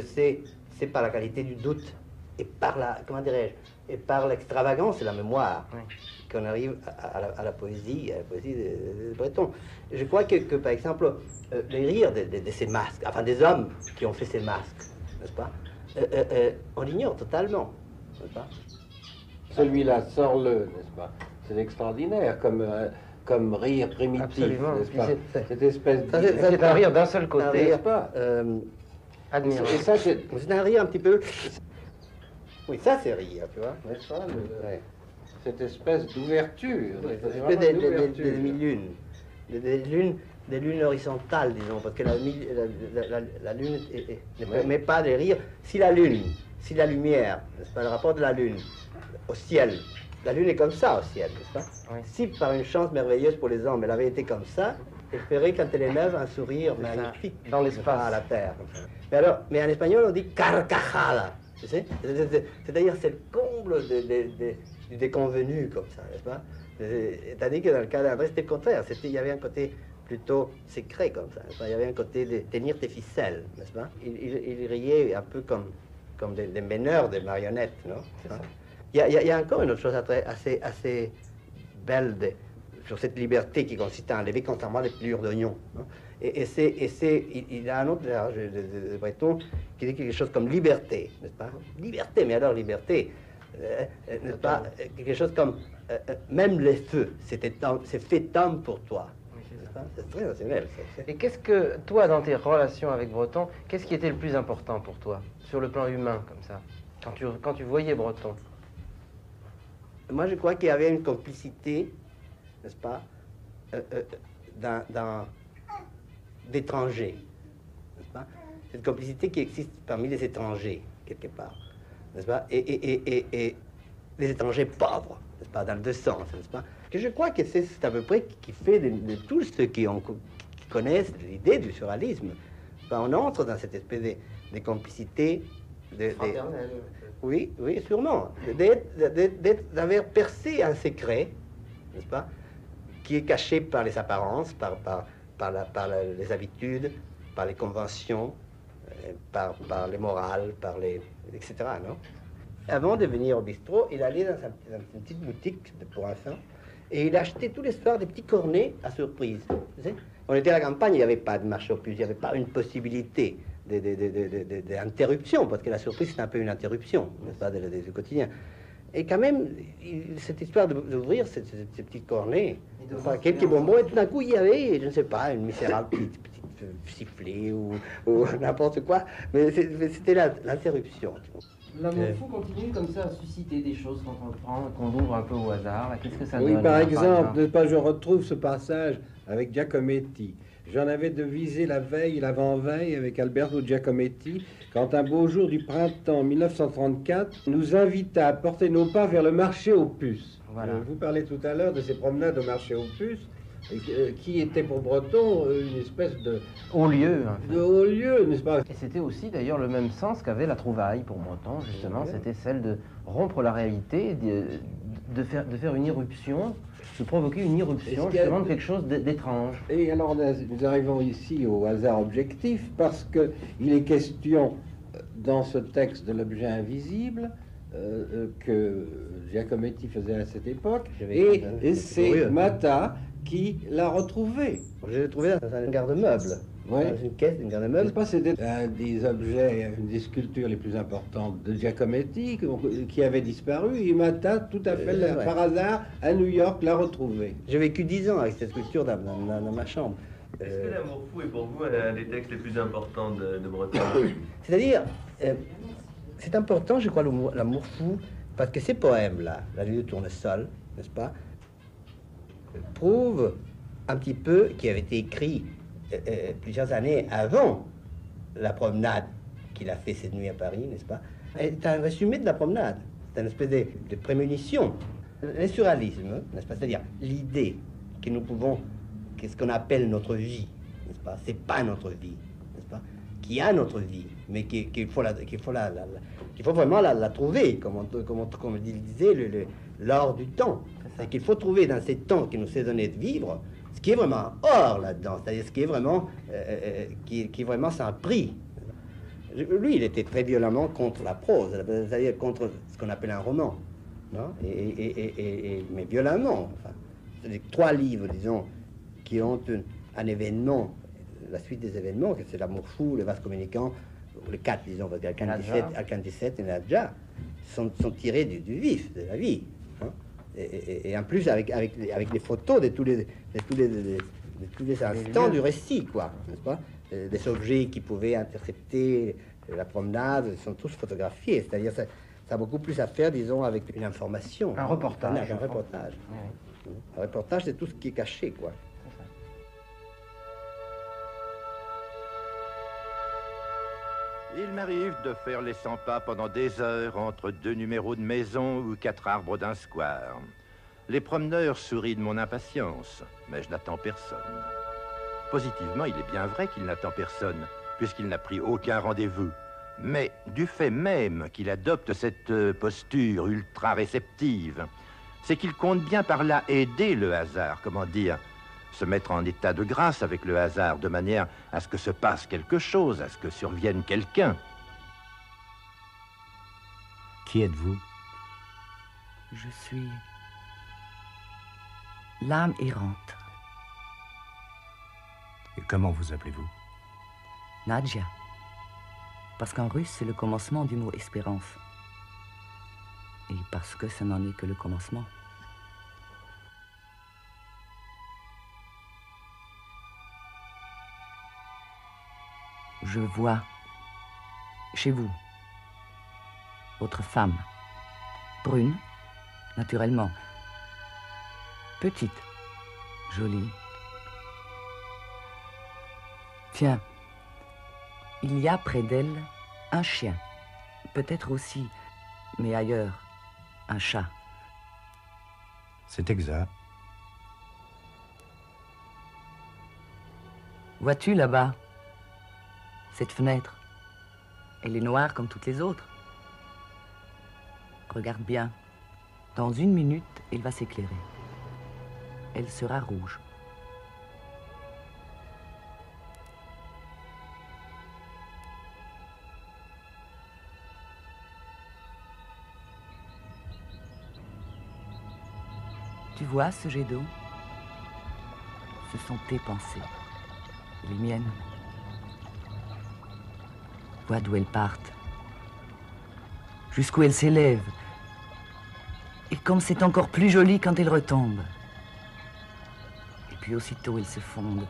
c'est par la qualité du doute et par la, comment dirais-je, et par l'extravagance de la mémoire qu'on arrive à la poésie de Breton. Je crois que par exemple, les rires de ces masques, enfin des hommes qui ont fait ces masques, n'est-ce pas, on l'ignore totalement, n'est-ce pas? Celui-là, sors-le, n'est-ce pas? C'est extraordinaire comme rire primitif, n'est-ce pas? Cette espèce de... C'est un rire d'un seul côté, n'est-ce pas? Admirable. Et ça, c'est un rire un petit peu... Oui, ça c'est rire, tu vois. N'est-ce pas? Cette espèce d'ouverture. Des lunes horizontales, disons, parce que la lune ne permet pas de rire. Si la lumière, n'est-ce pas, le rapport de la lune au ciel, la lune est comme ça au ciel, n'est-ce pas? Oui. Si par une chance merveilleuse pour les hommes, elle avait été comme ça, elle ferait quand elle élève un sourire magnifique dans l'espace, à la terre. Mais en espagnol, on dit carcajada. Tu sais, c'est-à-dire c'est le comble du déconvenu, comme ça, n'est-ce pas? C'est-à-dire que dans le cas d'André, c'était le contraire. Il y avait un côté plutôt secret, comme ça. Il y avait un côté de tenir tes ficelles, n'est-ce pas? Il riait un peu comme des meneurs de marionnettes, non? Il y a encore une autre chose assez belle sur cette liberté qui consiste à enlever constamment les pelures d'oignons. Il y a un autre de Breton qui dit quelque chose comme liberté, n'est-ce pas? Liberté, mais alors liberté, n'est-ce pas? Quelque chose comme même les feux, c'est fait homme pour toi. C'est très rationnel. Et qu'est-ce que, toi, dans tes relations avec Breton, qu'est-ce qui était le plus important pour toi, sur le plan humain, comme ça, quand tu voyais Breton? Moi, je crois qu'il y avait une complicité, n'est-ce pas, d'étrangers, n'est-ce pas? Cette complicité qui existe parmi les étrangers, quelque part, n'est-ce pas? Et les étrangers pauvres, n'est-ce pas, dans le deux sens, n'est-ce pas? Que je crois que c'est à peu près qui fait de tous ceux qui connaissent l'idée du surréalisme. Ben, on entre dans cette espèce de complicité. Fraternelle. Oui, sûrement. D'avoir percé un secret, n'est-ce pas, qui est caché par les apparences, par les habitudes, par les conventions, par les morales, etc. Non? Avant de venir au bistrot, il allait dans une petite boutique pour enfants et il achetait tous les soirs des petits cornets à surprise. Tu sais? On était à la campagne, il n'y avait pas de marché aux puces, il n'y avait pas une possibilité d'interruption, parce que la surprise c'est un peu une interruption, n'est-ce pas, du quotidien. Et quand même, cette histoire d'ouvrir ces petits cornets, quelques bonbons, et tout d'un coup il y avait, je ne sais pas, une misérable petite sifflet ou n'importe quoi, mais c'était l'interruption. L'amour fou continue comme ça à susciter des choses quand on le prend, qu'on l'ouvre un peu au hasard. Qu'est-ce que ça donne? Oui, par exemple, je retrouve ce passage avec Giacometti. J'en avais devisé la veille, l'avant-veille avec Alberto Giacometti, quand un beau jour du printemps 1934 nous invita à porter nos pas vers le marché aux puces. Voilà. Vous parlez tout à l'heure de ces promenades au marché aux puces, qui était pour Breton une espèce de haut lieu, de haut lieu, n'est-ce pas? Et c'était aussi d'ailleurs le même sens qu'avait la trouvaille pour Breton, justement. C'était celle de rompre la réalité, de faire une irruption, de provoquer une irruption justement de quelque chose d'étrange. Et alors nous arrivons ici au hasard objectif parce que il est question dans ce texte de l'objet invisible que Giacometti faisait à cette époque, et c'est Matta qui l'a retrouvé. Je l'ai trouvé dans un garde-meuble. Oui. Dans une caisse d'une garde-meuble. C'était un des objets, une des sculptures les plus importantes de Giacometti qui avait disparu, et Matta, tout à fait par hasard, à New York, l'a retrouvé. J'ai vécu 10 ans avec cette sculpture dans ma chambre. Est-ce que l'amour fou est pour vous un des textes les plus importants de Breton? C'est-à-dire, c'est important, je crois, l'amour fou, parce que ces poèmes-là, La nuit du tournesol, n'est-ce pas, prouvent un petit peu, qui avait été écrit plusieurs années avant la promenade qu'il a fait cette nuit à Paris, n'est-ce pas? C'est un résumé de la promenade, c'est une espèce de prémonition. Le surréalisme, n'est-ce pas, c'est-à-dire l'idée que nous pouvons, qu'est-ce qu'on appelle notre vie, n'est-ce pas, c'est pas notre vie, n'est-ce pas, qui a notre vie, mais qu'il faut vraiment la trouver, comme disait l'or du temps, c'est qu'il faut trouver dans ces temps qui nous est donné de vivre, ce qui est vraiment or là-dedans, c'est-à-dire ce qui est vraiment, qui vraiment sans prix. Lui, il était très violemment contre la prose, c'est-à-dire contre ce qu'on appelle un roman, non, mais violemment. Enfin, c'est 3 livres, disons, qui ont un événement, la suite des événements, que c'est L'amour fou, Le vase communicant, les 4, disons, parce qu'Alcan 17 et Nadja sont tirés du vif de la vie. Hein, et en plus, avec les photos de tous les instants du récit, quoi, n'est-ce pas? Des objets qui pouvaient intercepter la promenade, sont tous photographiés, c'est-à-dire ça a beaucoup plus à faire, disons, avec une information. Un reportage. Un reportage. Oui. Un reportage, c'est tout ce qui est caché, quoi. Il m'arrive de faire les 100 pas pendant des heures entre 2 numéros de maison ou 4 arbres d'un square. Les promeneurs sourient de mon impatience, mais je n'attends personne. Positivement, il est bien vrai qu'il n'attend personne, puisqu'il n'a pris aucun rendez-vous. Mais du fait même qu'il adopte cette posture ultra-réceptive, c'est qu'il compte bien par là aider le hasard, comment dire, se mettre en état de grâce avec le hasard, de manière à ce que se passe quelque chose, à ce que survienne quelqu'un. Qui êtes-vous? Je suis l'âme errante. Et comment vous appelez-vous? Nadja. Parce qu'en russe, c'est le commencement du mot espérance. Et parce que ça n'en est que le commencement. Je vois, chez vous, votre femme, brune, naturellement, petite, jolie. Tiens, il y a près d'elle un chien, peut-être aussi, mais ailleurs, un chat. C'est exact. Vois-tu là-bas, cette fenêtre, elle est noire comme toutes les autres. Regarde bien, dans 1 minute, elle va s'éclairer. Elle sera rouge. Tu vois ce jet d'eau? Ce sont tes pensées, les miennes. Vois d'où elles partent, jusqu'où elles s'élèvent. Et comme c'est encore plus joli quand elles retombent. Et puis aussitôt elles se fondent,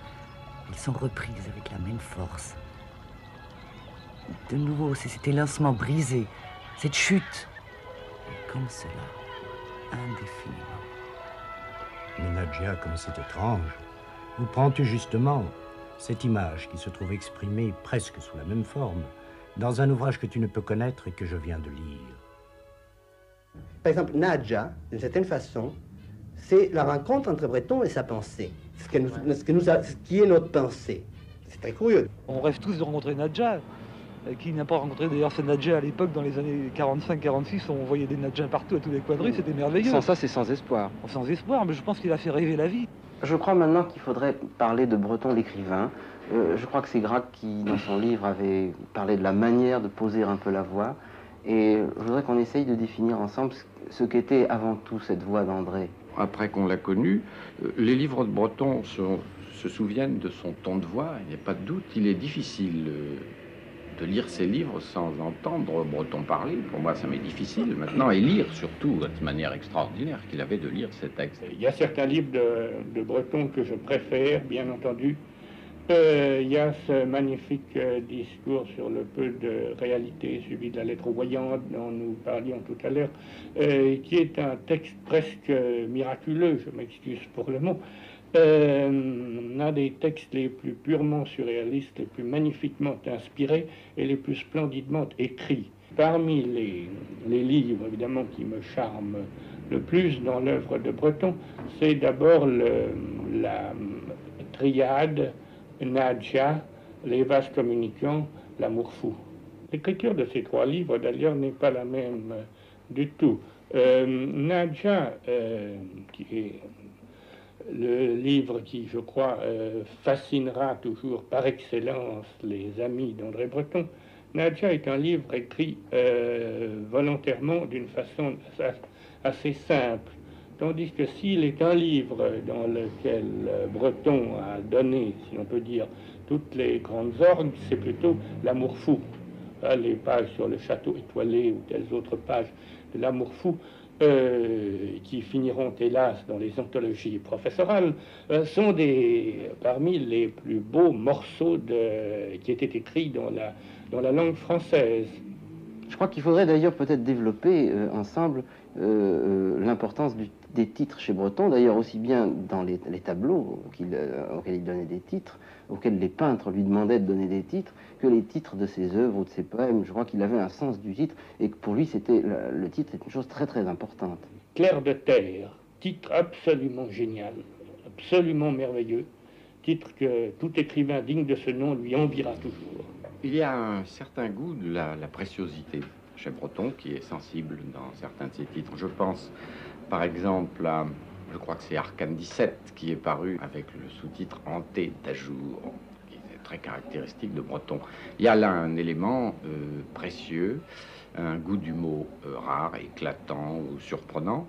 elles sont reprises avec la même force. De nouveau, c'est cet élancement brisé, cette chute. Et comme cela, indéfiniment. Mais Nadja, comme c'est étrange, où prends-tu justement cette image qui se trouve exprimée presque sous la même forme dans un ouvrage que tu ne peux connaître et que je viens de lire? Par exemple, Nadja, d'une certaine façon, c'est la rencontre entre Breton et sa pensée. Ce qui est notre pensée. C'est très curieux. On rêve tous de rencontrer Nadja. Qui n'a pas rencontré d'ailleurs cette Nadja à l'époque, dans les années 45-46, on voyait des Nadjas partout à tous les coins de rue, c'était merveilleux. Sans ça, c'est sans espoir. Sans espoir, mais je pense qu'il a fait rêver la vie. Je crois maintenant qu'il faudrait parler de Breton l'écrivain. Je crois que c'est Gracq qui, dans son livre, avait parlé de la manière de poser un peu la voix. Et je voudrais qu'on essaye de définir ensemble ce qu'était avant tout cette voix d'André. Après qu'on l'a connu, les livres de Breton se souviennent de son ton de voix, il n'y a pas de doute. Il est difficile de lire ses livres sans entendre Breton parler. Pour moi, ça m'est difficile maintenant. Et lire, surtout, de manière extraordinaire qu'il avait de lire ces textes. Il y a certains livres de Breton que je préfère, bien entendu. Il y a ce magnifique discours sur le peu de réalité suivi de la lettre voyante dont nous parlions tout à l'heure, qui est un texte presque miraculeux, je m'excuse pour le mot, un des textes les plus purement surréalistes, les plus magnifiquement inspirés et les plus splendidement écrits. Parmi les livres, évidemment, qui me charment le plus dans l'œuvre de Breton, c'est d'abord la triade Nadja, les vases communicants, l'amour fou. L'écriture de ces trois livres, d'ailleurs, n'est pas la même du tout. Nadja, qui est le livre qui, je crois, fascinera toujours par excellence les amis d'André Breton, Nadja est un livre écrit volontairement d'une façon assez simple, tandis que s'il est un livre dans lequel Breton a donné, si on peut dire, toutes les grandes orgues, c'est plutôt l'amour fou. Les pages sur le château étoilé ou telles autres pages de l'amour fou, qui finiront hélas dans les anthologies professorales, sont parmi les plus beaux morceaux qui étaient écrits dans la langue française. Je crois qu'il faudrait d'ailleurs peut-être développer ensemble l'importance des titres chez Breton, d'ailleurs aussi bien dans les tableaux auxquels il donnait des titres, auxquels les peintres lui demandaient de donner des titres, que les titres de ses œuvres ou de ses poèmes. Je crois qu'il avait un sens du titre et que pour lui le titre est une chose très très importante. Clair de terre, titre absolument génial, absolument merveilleux, titre que tout écrivain digne de ce nom lui enviera toujours. Il y a un certain goût de la préciosité chez Breton qui est sensible dans certains de ses titres. Je pense par exemple à, je crois que c'est Arcane 17 qui est paru avec le sous-titre Hanté d'ajour, qui est très caractéristique de Breton. Il y a là un élément précieux, un goût du mot rare, éclatant ou surprenant,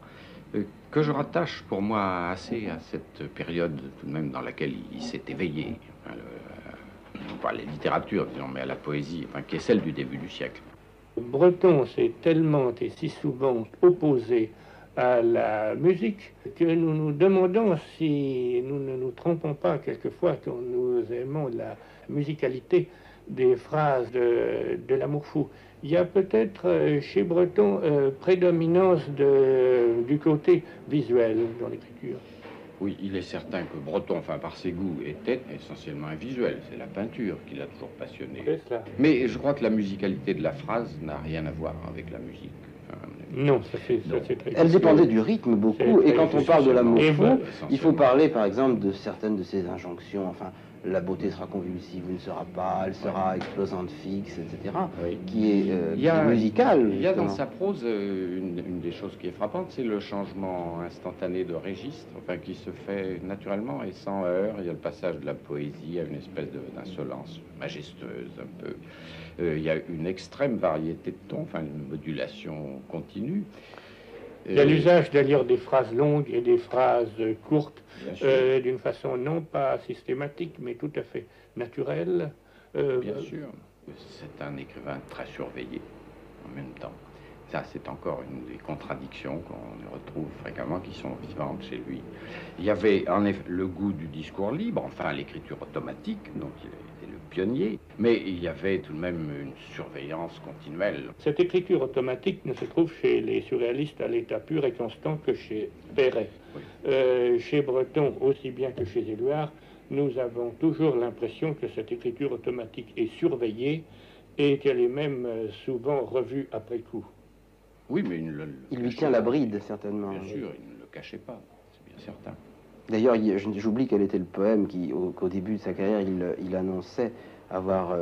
que je rattache pour moi assez à cette période tout de même dans laquelle il s'est éveillé. Non pas à la littérature, disons, mais à la poésie, qui est celle du début du siècle. Breton s'est tellement et si souvent opposé à la musique que nous nous demandons si nous ne nous trompons pas quelquefois quand nous aimons la musicalité des phrases de l'amour fou. Il y a peut-être chez Breton prédominance du côté visuel dans l'écriture. Oui, il est certain que Breton, par ses goûts, était essentiellement un visuel. C'est la peinture qui l'a toujours passionné. Mais je crois que la musicalité de la phrase n'a rien à voir avec la musique. Non, ça c'est très... Elle dépendait du rythme beaucoup, et quand on parle de l'amour fou, il faut parler par exemple de certaines de ses injonctions, la beauté sera convulsive ou ne sera pas, elle sera explosante fixe, etc., qui est musicale. Il y a dans sa prose une des choses qui est frappante, c'est le changement instantané de registre, qui se fait naturellement et sans heurts. Il y a le passage de la poésie à une espèce d'insolence majestueuse un peu. Il y a une extrême variété de tons, une modulation continue. Il y a l'usage d'ailleurs des phrases longues et des phrases courtes, d'une façon non pas systématique, mais tout à fait naturelle. Bien sûr, c'est un écrivain très surveillé en même temps. Ça, c'est encore une des contradictions qu'on retrouve fréquemment, qui sont vivantes chez lui. Il y avait en effet le goût du discours libre, l'écriture automatique, donc il était le pionnier, mais il y avait tout de même une surveillance continuelle. Cette écriture automatique ne se trouve chez les surréalistes à l'état pur et constant que chez Perret. Chez Breton, aussi bien que chez Éluard, nous avons toujours l'impression que cette écriture automatique est surveillée et qu'elle est même souvent revue après coup. Oui, mais il lui tient la bride, certainement. Bien sûr, il ne le cachait pas, c'est bien certain. D'ailleurs, j'oublie quel était le poème qu'au début de sa carrière, il annonçait avoir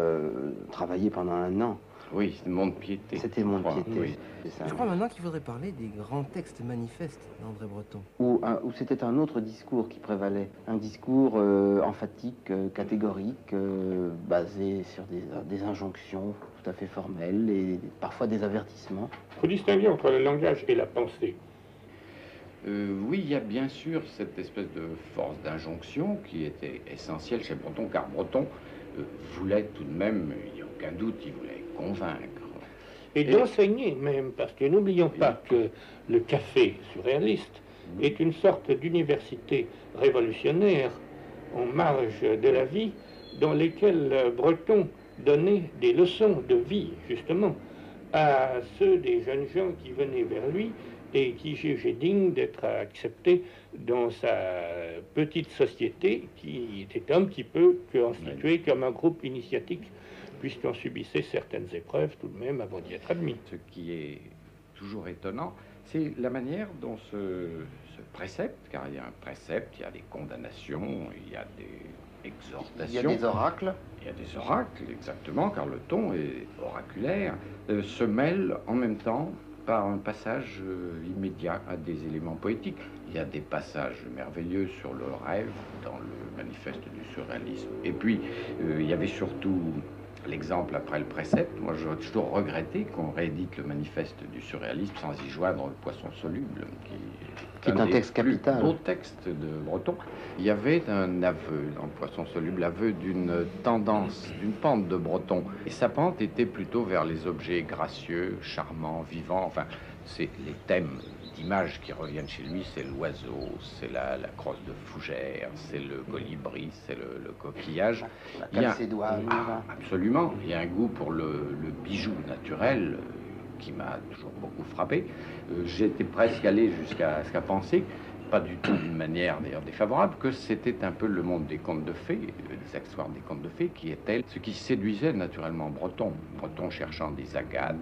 travaillé pendant 1 an. Oui, c'était Mont-de-Piété. C'était Mont-de-Piété. Oui. Je crois maintenant qu'il faudrait parler des grands textes manifestes d'André Breton. Où c'était un autre discours qui prévalait. Un discours emphatique, catégorique, basé sur des injonctions tout à fait formelles et parfois des avertissements. Il faut distinguer entre le langage et la pensée. Oui, il y a bien sûr cette espèce de force d'injonction qui était essentielle chez Breton, car Breton voulait tout de même, il n'y a aucun doute, il voulait convaincre. Et d'enseigner même, parce que n'oublions pas que le café surréaliste est une sorte d'université révolutionnaire en marge de la vie, dans lesquelles Breton donnait des leçons de vie, justement, à ceux des jeunes gens qui venaient vers lui et qui jugeaient digne d'être acceptés dans sa petite société qui était un petit peu constituée comme un groupe initiatique, puisqu'on subissait certaines épreuves tout de même avant d'y être admis. Ce qui est toujours étonnant, C'est la manière dont ce précepte, car il y a un précepte, il y a des condamnations, il y a des exhortations. Il y a des oracles. Il y a des oracles, exactement, car le ton est oraculaire, se mêle en même temps par un passage immédiat à des éléments poétiques. Il y a des passages merveilleux sur le rêve dans le manifeste du surréalisme. Et puis, il y avait surtout l'exemple après le précepte. Moi, j'aurais toujours regretté qu'on réédite le manifeste du surréalisme sans y joindre le poisson soluble, qui est un texte capital. Beau texte de Breton. Il y avait un aveu dans le poisson soluble, l'aveu d'une tendance, d'une pente de Breton. Et sa pente était plutôt vers les objets gracieux, charmants, vivants. Enfin, c'est les thèmes d'images qui reviennent chez lui, c'est l'oiseau, c'est la crosse de fougère, c'est le colibri, c'est le coquillage. La calcédoine. Absolument. Il y a un goût pour le bijou naturel qui m'a toujours beaucoup frappé. J'étais presque allé jusqu'à penser, pas du tout d'une manière d'ailleurs défavorable, que c'était un peu le monde des contes de fées, des accessoires des contes de fées, qui était ce qui séduisait naturellement Breton. Breton cherchant des agates,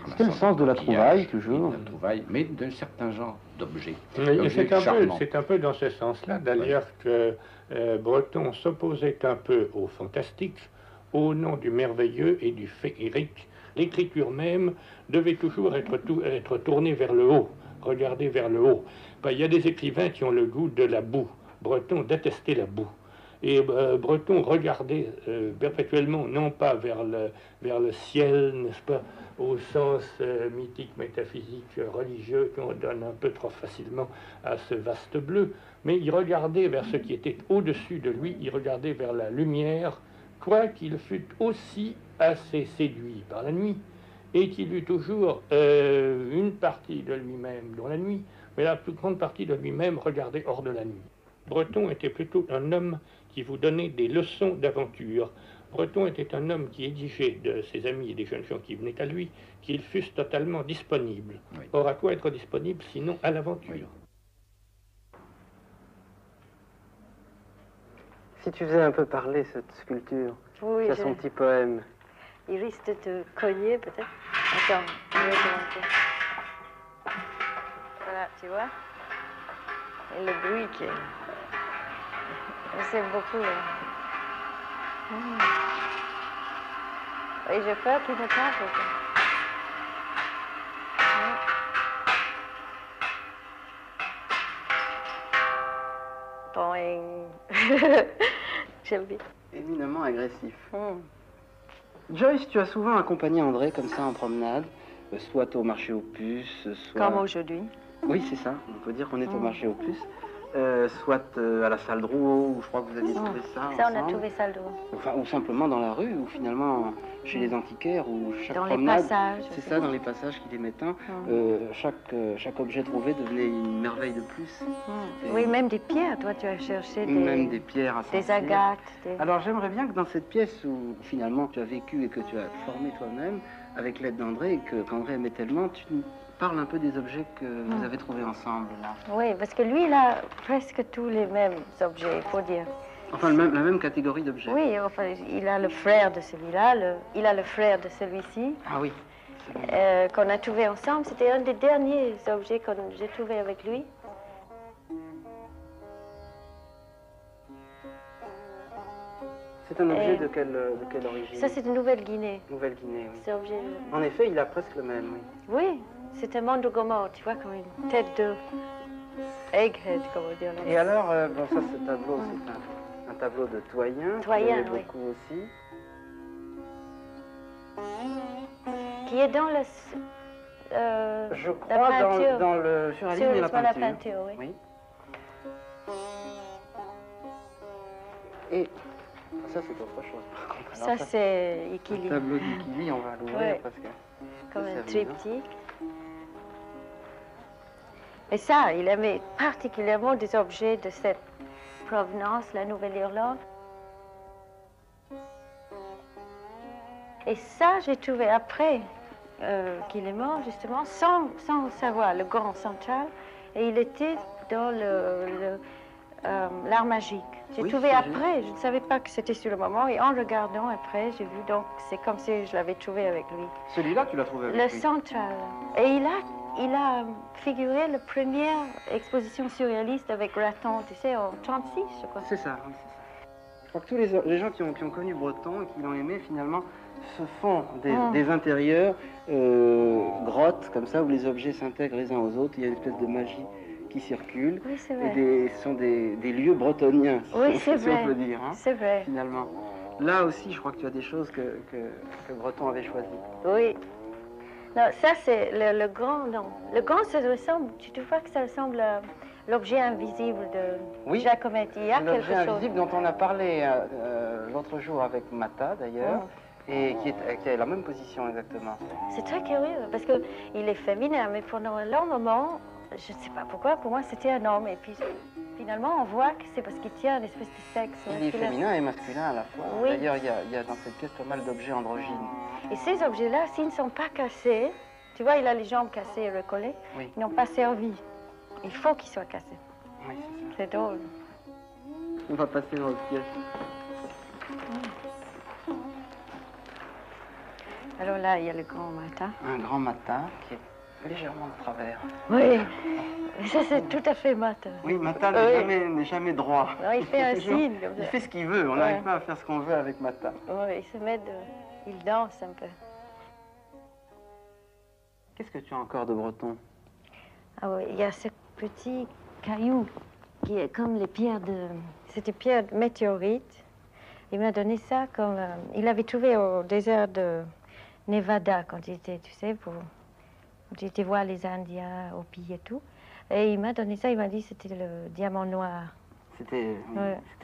c'était le sens de la trouvaille, toujours. De la trouvaille, mais d'un certain genre d'objets. C'est un peu dans ce sens-là, d'ailleurs, que Breton s'opposait un peu au fantastique, au nom du merveilleux et du féerique. L'écriture même devait toujours être tournée vers le haut, regardée vers le haut. Il y a des écrivains qui ont le goût de la boue. Breton détestait la boue. Et Breton regardait perpétuellement, non pas vers le ciel, n'est-ce pas, au sens mythique, métaphysique, religieux, qu'on donne un peu trop facilement à ce vaste bleu, mais il regardait vers ce qui était au-dessus de lui, il regardait vers la lumière, quoiqu'il fût aussi assez séduit par la nuit, et qu'il eût toujours une partie de lui-même dans la nuit, mais la plus grande partie de lui-même regardait hors de la nuit. Breton était plutôt un homme qui vous donnait des leçons d'aventure. Breton était un homme qui exigeait de ses amis et des jeunes gens qui venaient à lui qu'ils fussent totalement disponibles. Oui. Or, à quoi être disponible sinon à l'aventure? Oui. Si tu faisais un peu parler cette sculpture, oui, c'est son petit poème. Il risque de te cogner peut-être. Attends, voilà, tu vois. Et le bruit qui est... C'est beaucoup. Et je peux tout le temps. J'aime bien. Éminemment agressif. Joyce, tu as souvent accompagné André comme ça en promenade, soit au marché aux puces, soit... Comme aujourd'hui. Oui, c'est ça. On peut dire qu'on est au marché aux puces. Soit à la salle Drouot, où je crois que vous aviez trouvé ça. Ça, on a trouvé salle Drouot. Enfin, ou simplement dans la rue, ou finalement chez les antiquaires, ou chaque dans promenade. Les passages. C'est ça, dans les passages qu'il aimait tant. Chaque objet trouvé devenait une merveille de plus. Oui, même des pierres. Toi, tu as cherché même des pierres à des agates. Alors, j'aimerais bien que dans cette pièce où finalement tu as vécu et que tu as formé toi-même, avec l'aide d'André, et qu'André aimait tellement, tu parle un peu des objets que vous avez trouvés ensemble, là. Oui, parce que lui, il a presque tous les mêmes objets, il faut dire. Enfin, la même catégorie d'objets. Oui, enfin, il a le frère de celui-là, il a le frère de celui-ci. Ah oui. Qu'on a trouvé ensemble. C'était un des derniers objets que j'ai trouvé avec lui. C'est un objet de quelle origine? Ça, c'est de Nouvelle-Guinée. Nouvelle-Guinée, oui. C'est objet En effet, il a presque le même, oui. Oui, c'est un mandogomore, tu vois, comme une tête de egghead, comme on dit. Et alors, bon, ça, ce tableau, c'est un tableau de Toyen. Toyen, oui. Beaucoup aussi. Qui est dans le... je crois dans le surréalisme et la peinture. La peinture, oui. Et ça, c'est autre chose, par contre. Ça, c'est Ikili. Le tableau d'Ikili, on va l'ouvrir parce que... Comme un triptyque. Et ça, il aimait particulièrement des objets de cette provenance, la Nouvelle-Irlande. Et ça, j'ai trouvé après qu'il est mort, justement, sans savoir, le grand central. Et il était dans l'art magique. J'ai trouvé après, je ne savais pas que c'était sur le moment, et en regardant après, j'ai vu, donc c'est comme si je l'avais trouvé avec lui. Celui-là, tu l'as trouvé avec lui? Le central. Et il a il a figuré la première exposition surréaliste avec Raton, tu sais, en 36, je crois. C'est ça, oui, c'est ça. Je crois que tous les gens qui ont connu Breton et qui l'ont aimé, finalement, se font des intérieurs grottes, comme ça, où les objets s'intègrent les uns aux autres. Il y a une espèce de magie qui circule. Oui, c'est vrai. Et ce sont des lieux bretoniens, oui, si on peut dire. Hein, c'est vrai. Finalement. Là aussi, je crois que tu as des choses que Breton avait choisies. Oui. Non, ça, c'est le grand, non. Le grand, ça ressemble, tu vois que ça ressemble à l'objet invisible de Giacometti. Il y a quelque l'objet chose. invisible dont on a parlé l'autre jour avec Matta, d'ailleurs. Et qui a la même position exactement. C'est très curieux, parce qu'il est féminin, mais pendant un long moment, je ne sais pas pourquoi, pour moi c'était un homme. Et puis finalement, on voit que c'est parce qu'il tient une espèce de sexe. Il est féminin et masculin à la fois. Oui. D'ailleurs, il y a dans cette pièce pas mal d'objets androgynes. Et ces objets-là, s'ils ne sont pas cassés, tu vois, il a les jambes cassées et recollées, ils n'ont pas servi. Il faut qu'ils soient cassés. Oui, c'est ça. C'est drôle. On va passer dans l'autre pièce. Alors là, il y a le grand matin. Un grand matin qui est légèrement de travers. Oui, ça c'est tout à fait matin. Oui, Matta n'est jamais droit. Non, il fait un signe. Il fait ce qu'il veut, on n'arrive pas à faire ce qu'on veut avec Matta. Oui, il se met il danse un peu. Qu'est-ce que tu as encore de Breton? Ah oui, il y a ce petit caillou qui est comme les pierres de... C'était pierres de météorite. Il m'a donné ça comme... il l'avait trouvé au désert de Nevada quand il était, tu sais, quand il était voir les Indiens au Hopi et tout. Et il m'a donné ça, il m'a dit que c'était le diamant noir. C'était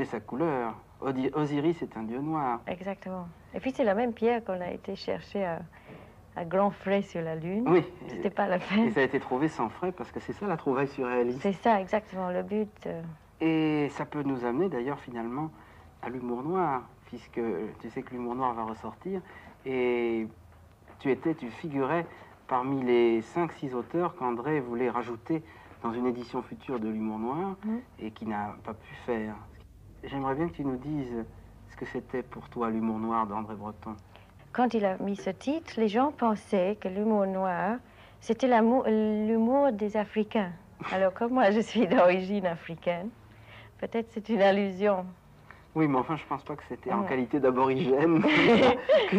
sa couleur. Osiris est un dieu noir. Exactement. Et puis c'est la même pierre qu'on a été chercher à grands frais sur la Lune. Oui. C'était pas la peine. Et ça a été trouvé sans frais parce que c'est ça la trouvaille surréaliste. C'est ça, exactement, le but. Et ça peut nous amener d'ailleurs finalement à l'humour noir, puisque tu sais que l'humour noir va ressortir. Et tu figurais parmi les 5-6 auteurs qu'André voulait rajouter dans une édition future de l'humour noir et qui n'a pas pu faire. J'aimerais bien que tu nous dises ce que c'était pour toi l'humour noir d'André Breton. Quand il a mis ce titre, les gens pensaient que l'humour noir, c'était l'humour des Africains. Alors comme moi je suis d'origine africaine, peut-être c'est une allusion. Oui, mais enfin, je pense pas que c'était en qualité d'aborigène que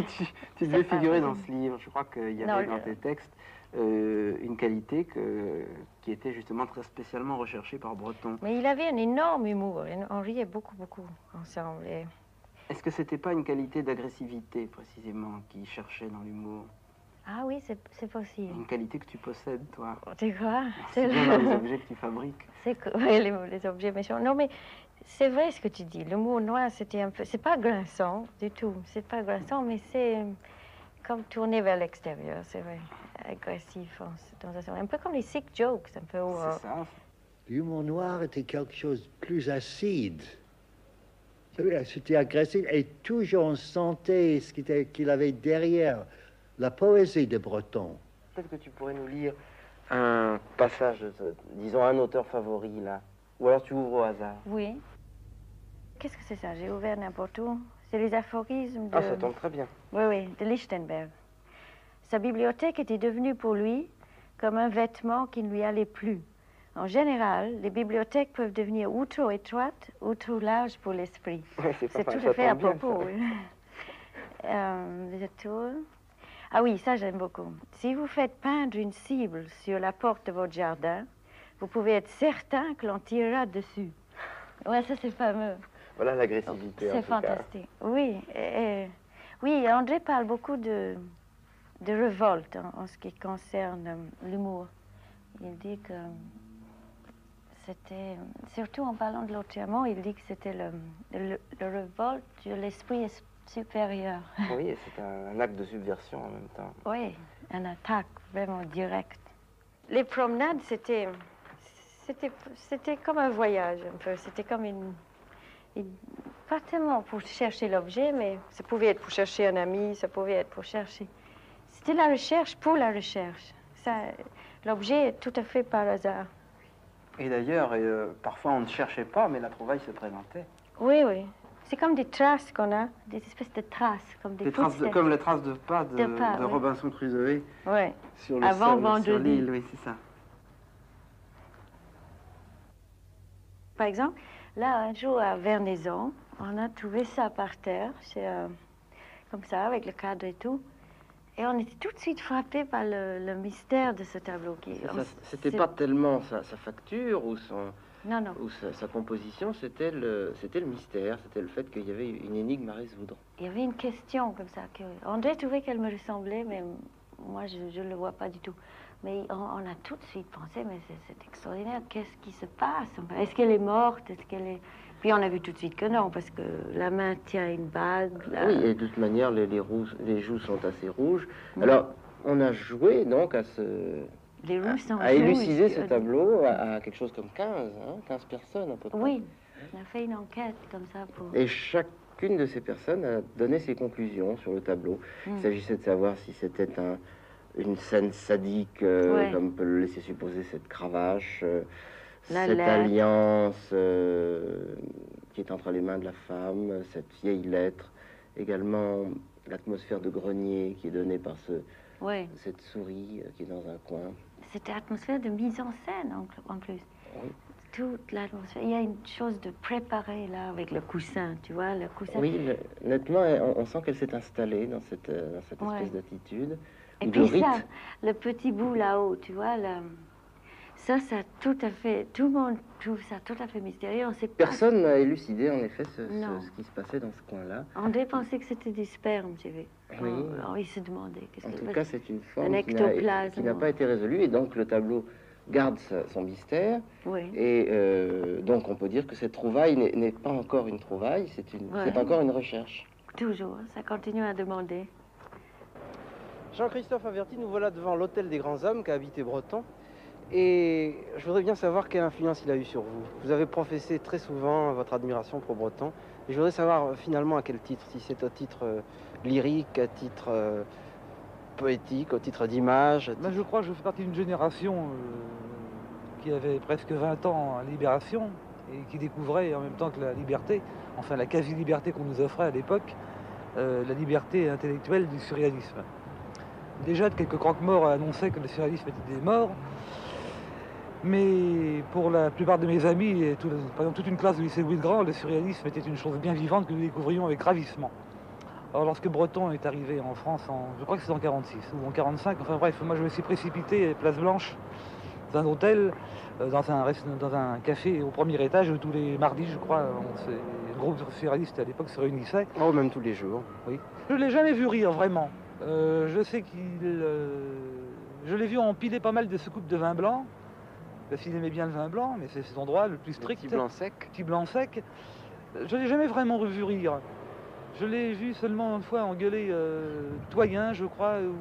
tu devais figurer dans ce livre. Je crois qu'il y avait dans tes textes une qualité qui était justement très spécialement recherchée par Breton. Mais il avait un énorme humour, on riait beaucoup, beaucoup ensemble. Est-ce que c'était pas une qualité d'agressivité, précisément, qu'il cherchait dans l'humour? Ah oui, c'est possible. Une qualité que tu possèdes, toi. Tu crois? C'est bien dans les objets que tu fabriques. Oui, les objets méchants. Non, mais c'est vrai ce que tu dis. L'humour noir, c'était un peu... C'est pas grinçant du tout. C'est pas grinçant, mais c'est comme tourné vers l'extérieur, c'est vrai. Agressif, un peu comme les sick jokes, un peu. C'est ça. L'humour noir était quelque chose de plus acide. C'était agressif et toujours on sentait ce qu'il avait derrière. La poésie de Breton. Peut-être que tu pourrais nous lire un passage, disons un auteur favori, là. Ou alors tu ouvres au hasard. Oui. Qu'est-ce que c'est ça? J'ai ouvert n'importe où. C'est les aphorismes de... Ah, ça tombe très bien. Oui, oui, de Lichtenberg. Sa bibliothèque était devenue pour lui comme un vêtement qui ne lui allait plus. En général, les bibliothèques peuvent devenir ou trop étroites ou trop larges pour l'esprit. Ouais, c'est tout à fait à propos. Oui. Ah oui, ça j'aime beaucoup. Si vous faites peindre une cible sur la porte de votre jardin, vous pouvez être certain que l'on tirera dessus. Ouais, ça c'est fameux. Voilà l'agressivité. C'est fantastique. Oui, oui, André parle beaucoup de révolte en ce qui concerne l'humour. Il dit que c'était, surtout en parlant de l'autrement, il dit que c'était le révolte de l'esprit supérieur. Oui, et c'est un acte de subversion en même temps. Oui, une attaque vraiment directe. Les promenades, c'était comme un voyage un peu. C'était comme pas tellement pour chercher l'objet, mais ça pouvait être pour chercher un ami, ça pouvait être pour chercher... C'était la recherche pour la recherche. L'objet est tout à fait par hasard. Et d'ailleurs, parfois on ne cherchait pas, mais la trouvaille se présentait. Oui, oui. C'est comme des traces qu'on a, des espèces de traces, comme des traces footsteps. comme les traces de pas de oui. Robinson Crusoe Ouais. sur le Avant sol, vendredi. sur l'île, oui, c'est ça. Par exemple, là, un jour à Vernaison, on a trouvé ça par terre, comme ça, avec le cadre et tout. Et on était tout de suite frappés par le mystère de ce tableau. C'était pas tellement sa facture ou non. Ou sa composition, c'était le mystère, c'était le fait qu'il y avait une énigme à résoudre. Il y avait une question comme ça. André trouvait qu'elle me ressemblait, mais moi, je ne le vois pas du tout. Mais on a tout de suite pensé, mais c'est extraordinaire, qu'est-ce qui se passe? Est-ce qu'elle est morte? Est-ce qu'elle est... Puis on a vu tout de suite que non, parce que la main tient une bague. Oui, et de toute manière, les joues sont assez rouges. Alors, on a joué donc à élucider ce tableau à quelque chose comme 15 personnes à peu près. Oui, on a fait une enquête comme ça pour... Et chacune de ces personnes a donné ses conclusions sur le tableau. Il s'agissait de savoir si c'était une scène sadique, comme peut le laisser supposer cette cravache, cette alliance qui est entre les mains de la femme, cette vieille lettre, également l'atmosphère de grenier qui est donnée par cette souris qui est dans un coin. Cette atmosphère de mise en scène en plus. Oui. Toute l'atmosphère. Il y a une chose de préparé là avec le coussin, tu vois, le coussin. Oui, nettement, on sent qu'elle s'est installée dans cette espèce d'attitude. Et puis ça, le petit bout là-haut, tu vois, ça tout à fait, tout le monde trouve ça tout à fait mystérieux. On sait pas. Personne n'a élucidé en effet ce qui se passait dans ce coin-là. André pensait que c'était du sperme, j'ai vu. Oui. Alors, il se demandait. En tout cas, c'est une forme qui n'a pas été résolue, et donc le tableau garde son mystère. Oui. Et donc on peut dire que cette trouvaille n'est pas encore une trouvaille, c'est encore une recherche. Toujours, ça continue à demander. Jean-Christophe Averty, nous voilà devant l'hôtel des grands hommes qu'a habité Breton. Et je voudrais bien savoir quelle influence il a eu sur vous. Vous avez professé très souvent votre admiration pour Breton. Et je voudrais savoir finalement à quel titre, si c'est au titre lyrique, à titre poétique, au titre d'image. Ben, je crois que je fais partie d'une génération qui avait presque 20 ans à Libération et qui découvrait en même temps que la liberté, enfin la quasi-liberté qu'on nous offrait à l'époque, la liberté intellectuelle du surréalisme. Déjà, quelques croque-morts annonçaient que le surréalisme était des morts, mais pour la plupart de mes amis, et par exemple toute une classe de lycée Louis-le-Grand, le surréalisme était une chose bien vivante que nous découvrions avec ravissement. Alors lorsque Breton est arrivé en France, je crois que c'est en 46 ou en 45, enfin bref, moi je me suis précipité place Blanche, dans un hôtel, dans un café au premier étage, où tous les mardis, je crois, le groupe surréaliste à l'époque se réunissait. Oh, même tous les jours. Oui. Je ne l'ai jamais vu rire, vraiment. Je sais je l'ai vu empiler pas mal de soucoupes de vin blanc, parce qu'il aimait bien le vin blanc, mais c'est cet endroit le plus strict. Petit blanc sec. Petit blanc sec. Je ne l'ai jamais vraiment vu rire. Je l'ai vu seulement une fois engueuler Toyen, je crois, ou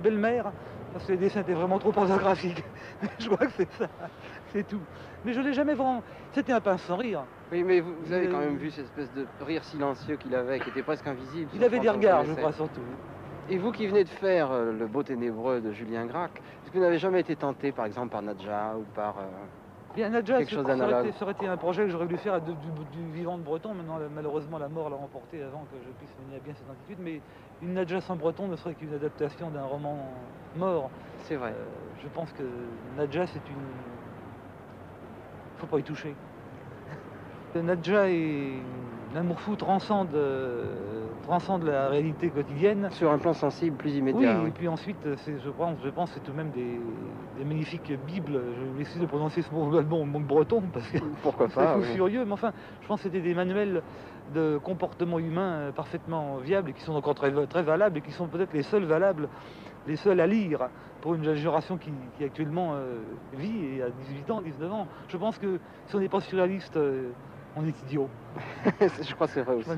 Belle-Mère, parce que les dessins étaient vraiment trop pornographiques. Je crois que c'est ça, c'est tout. Mais je ne l'ai jamais vraiment... C'était un pince sans rire. Oui, mais vous avez quand même vu cette espèce de rire silencieux qu'il avait, qui était presque invisible. Il avait des regards, je crois, surtout. Et vous qui venez de faire Le Beau Ténébreux de Julien Gracq, est-ce que vous n'avez jamais été tenté, par exemple, par Nadja ou par bien, Nadja, quelque chose d'analogue? Ça aurait été un projet que j'aurais voulu faire du vivant de Breton. Maintenant, malheureusement, la mort l'a emporté avant que je puisse mener à bien cette attitude. Mais une Nadja sans Breton ne serait qu'une adaptation d'un roman mort. C'est vrai. Je pense que Nadja, c'est une... faut pas y toucher. Nadja et l'amour fou transcende la réalité quotidienne. Sur un plan sensible, plus immédiat. Oui, et puis ensuite, je pense c'est tout de même des magnifiques bibles. Je vais essayer de prononcer ce mot breton, parce que pourquoi pas, c'est furieux, mais enfin, je pense que c'était des manuels de comportement humain parfaitement viables, et qui sont encore très, très valables, et qui sont peut-être les seuls valables, les seuls à lire pour une génération qui actuellement vit, et à 18 ans, 19 ans. Je pense que si on n'est pas surréaliste, on est idiot. Je crois que c'est vrai aussi.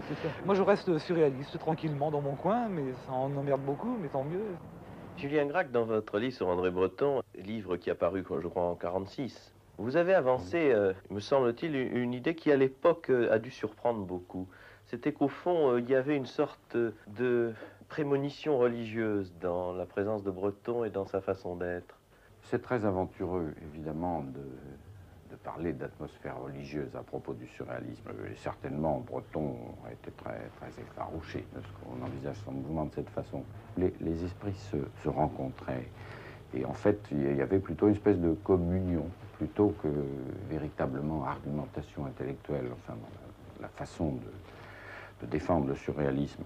Moi, je reste surréaliste, tranquillement dans mon coin, mais ça en emmerde beaucoup, mais tant mieux. Julien Gracq, dans votre livre sur André Breton, livre qui est apparu, je crois, en 1946, vous avez avancé, me semble-t-il, une idée qui, à l'époque, a dû surprendre beaucoup. C'était qu'au fond, il y avait une sorte de prémonition religieuse dans la présence de Breton et dans sa façon d'être. C'est très aventureux, évidemment, de parler d'atmosphère religieuse à propos du surréalisme. Et certainement, Breton a été très, très effarouché de ce qu'on envisage son mouvement de cette façon. Les esprits se rencontraient. Et en fait, il y avait plutôt une espèce de communion, plutôt que véritablement argumentation intellectuelle, enfin, la façon de défendre le surréalisme.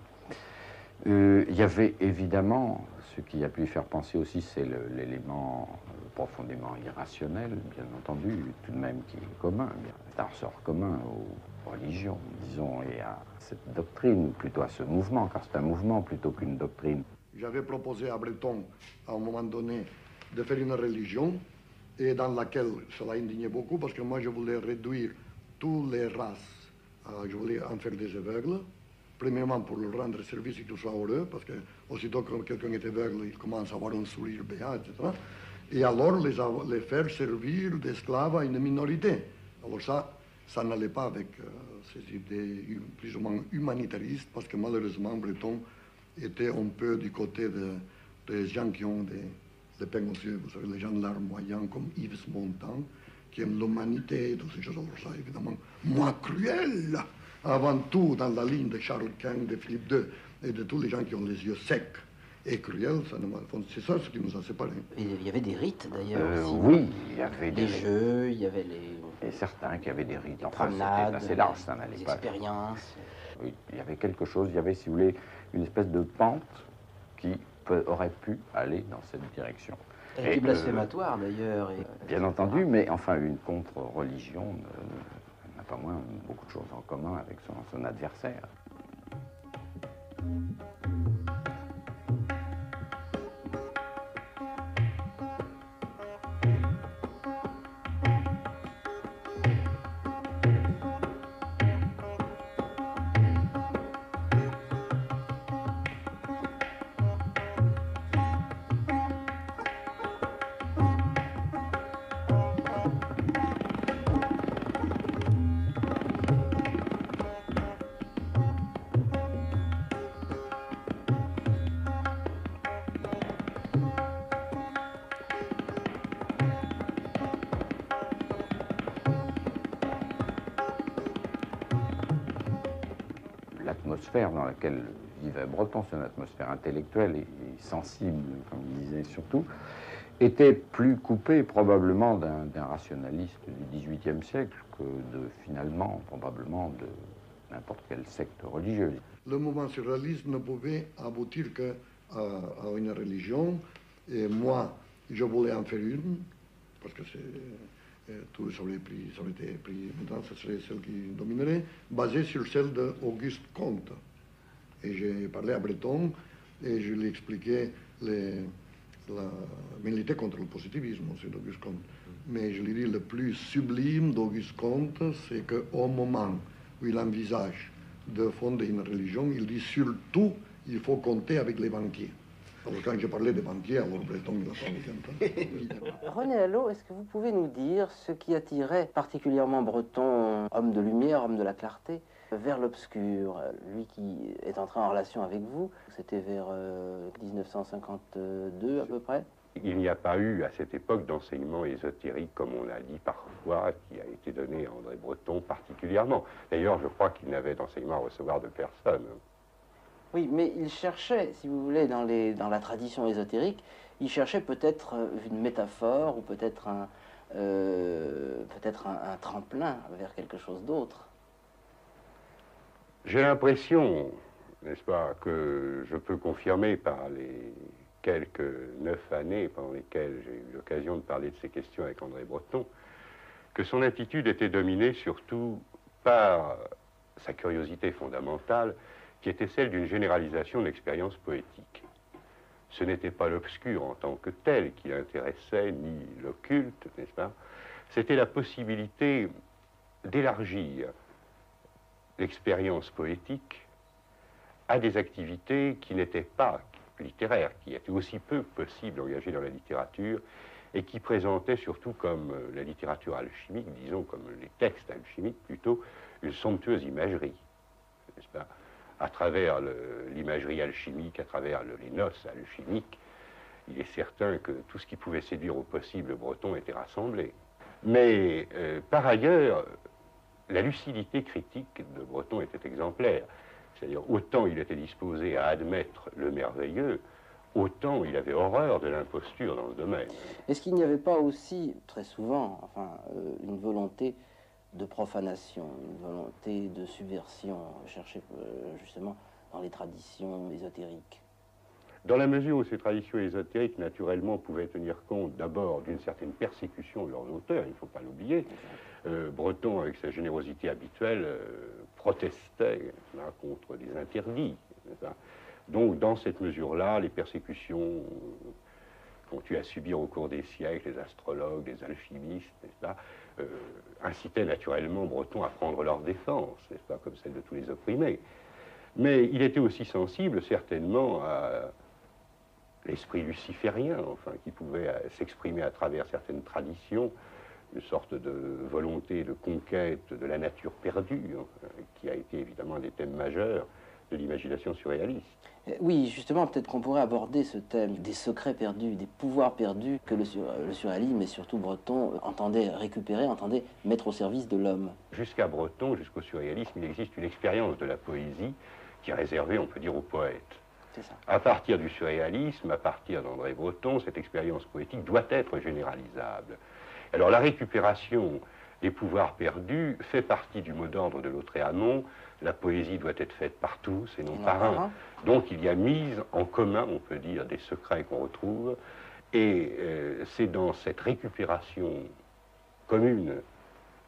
Il y avait évidemment, ce qui a pu y faire penser aussi, c'est l'élément profondément irrationnel, bien entendu, tout de même qui est commun. C'est un ressort commun aux religions, disons, et à cette doctrine, ou plutôt à ce mouvement, car c'est un mouvement plutôt qu'une doctrine. J'avais proposé à Breton, à un moment donné, de faire une religion, et dans laquelle cela indignait beaucoup, parce que moi je voulais réduire toutes les races, je voulais en faire des aveugles, premièrement pour leur rendre service et qu'ils soient heureux, parce que aussitôt que quelqu'un est aveugle, il commence à avoir un sourire béat, etc. Et alors les faire servir d'esclaves à une minorité. Alors ça n'allait pas avec ces idées plus ou moins humanitaristes, parce que malheureusement Breton était un peu du côté des gens qui ont des peines aux yeux, vous savez, les gens de l'art moyen comme Yves Montand, qui aiment l'humanité et toutes ces choses. Alors ça, évidemment, moins cruel, avant tout dans la ligne de Charles Quint, de Philippe II et de tous les gens qui ont les yeux secs et cruels, c'est ça ce qui nous a séparés. Et il y avait des rites d'ailleurs aussi. Oui, il y avait des jeux, il y avait les... Et certains qui avaient des rites. Des enfin, promenades, assez large, ça n'allait des pas. expériences. Oui, il y avait quelque chose, il y avait, si vous voulez, une espèce de pente qui aurait pu aller dans cette direction. Et blasphématoire d'ailleurs. Bien entendu, mais enfin, une contre-religion n'a pas moins beaucoup de choses en commun avec son adversaire. L'atmosphère dans laquelle vivait Breton, c'est une atmosphère intellectuelle et sensible, comme il disait surtout, était plus coupée probablement d'un rationaliste du XVIIIe siècle que finalement, probablement, de n'importe quelle secte religieuse. Le mouvement surréaliste ne pouvait aboutir qu'à une religion, et moi, je voulais en faire une, parce que tout ça aurait été pris, maintenant ce serait celle qui dominerait, basée sur celle d'Auguste Comte. Et j'ai parlé à Breton et je lui expliquais militer contre le positivisme aussi d'Auguste Comte. Mais je lui dis le plus sublime d'Auguste Comte, c'est qu'au moment où il envisage de fonder une religion, il dit surtout il faut compter avec les banquiers. Alors quand je parlais des banquiers, alors Breton il a pas René Allo, est-ce que vous pouvez nous dire ce qui attirait particulièrement Breton, homme de lumière, homme de la clarté, vers l'obscur? Lui qui est entré en relation avec vous, c'était vers 1952 à peu près. Il n'y a pas eu à cette époque d'enseignement ésotérique, comme on l'a dit parfois, qui a été donné à André Breton particulièrement. D'ailleurs, je crois qu'il n'avait d'enseignement à recevoir de personne. Oui, mais il cherchait, si vous voulez, dans la tradition ésotérique, il cherchait peut-être une métaphore ou peut-être un tremplin vers quelque chose d'autre. J'ai l'impression, n'est-ce pas, que je peux confirmer par les quelques 9 années pendant lesquelles j'ai eu l'occasion de parler de ces questions avec André Breton, que son attitude était dominée surtout par sa curiosité fondamentale, qui était celle d'une généralisation de l'expérience poétique. Ce n'était pas l'obscur en tant que tel qui l'intéressait, ni l'occulte, n'est-ce pas? C'était la possibilité d'élargir l'expérience poétique à des activités qui n'étaient pas littéraires, qui étaient aussi peu possibles engagées dans la littérature, et qui présentaient surtout comme la littérature alchimique, disons comme les textes alchimiques plutôt, une somptueuse imagerie, n'est-ce pas? À travers l'imagerie alchimique, à travers les noces alchimiques, il est certain que tout ce qui pouvait séduire au possible Breton était rassemblé. Mais par ailleurs, la lucidité critique de Breton était exemplaire. C'est-à-dire, autant il était disposé à admettre le merveilleux, autant il avait horreur de l'imposture dans ce domaine. Est-ce qu'il n'y avait pas aussi, très souvent, enfin, une volonté de profanation, une volonté de subversion, cherchée justement dans les traditions ésotériques? Dans la mesure où ces traditions ésotériques, naturellement, pouvaient tenir compte d'abord d'une certaine persécution de leurs auteurs, il ne faut pas l'oublier, Breton, avec sa générosité habituelle, protestait contre des interdits. Donc, dans cette mesure-là, les persécutions qu'ont eu à subir au cours des siècles les astrologues, les alchimistes, n'est-ce pas, incitaient naturellement Breton à prendre leur défense, n'est-ce pas, comme celle de tous les opprimés. Mais il était aussi sensible, certainement, à l'esprit luciférien, enfin, qui pouvait s'exprimer à travers certaines traditions, une sorte de volonté de conquête de la nature perdue, qui a été évidemment un des thèmes majeurs de l'imagination surréaliste. Oui, justement, peut-être qu'on pourrait aborder ce thème des secrets perdus, des pouvoirs perdus que le surréalisme et surtout Breton entendait récupérer, entendait mettre au service de l'homme. Jusqu'à Breton, jusqu'au surréalisme, il existe une expérience de la poésie qui est réservée, on peut dire, aux poètes. C'est ça. À partir du surréalisme, à partir d'André Breton, cette expérience poétique doit être généralisable. Alors la récupération des pouvoirs perdus fait partie du mot d'ordre de Lautréamont. La poésie doit être faite par tous et non par un. Donc il y a mise en commun, on peut dire, des secrets qu'on retrouve. Et c'est dans cette récupération commune,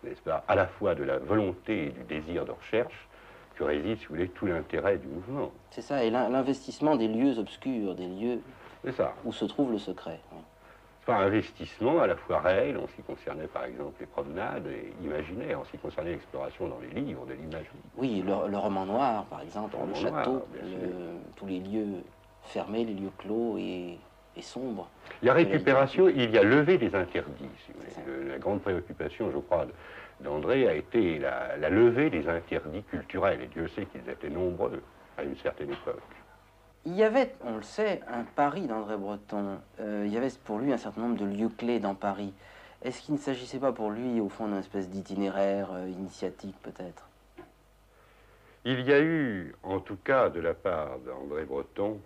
n'est-ce pas, à la fois de la volonté et du désir de recherche, que réside, si vous voulez, tout l'intérêt du mouvement. C'est ça, et l'investissement des lieux obscurs, des lieux ça. Où se trouve le secret. Oui. C'est un investissement à la fois réel, en ce qui concernait par exemple les promenades, et imaginaire, en ce qui concernait l'exploration dans les livres, de l'imagerie. Oui, le roman noir, par exemple, le château, tous les lieux fermés, les lieux clos et sombres. Il y a récupération, il y a levé des interdits, si vous voulez. La grande préoccupation, je crois, d'André a été la levée des interdits culturels, et Dieu sait qu'ils étaient nombreux à une certaine époque. Il y avait, on le sait, un Paris d'André Breton. Il y avait pour lui un certain nombre de lieux clés dans Paris. Est-ce qu'il ne s'agissait pas pour lui, au fond, d'une espèce d'itinéraire initiatique, peut-être? Il y a eu, en tout cas de la part d'André Breton,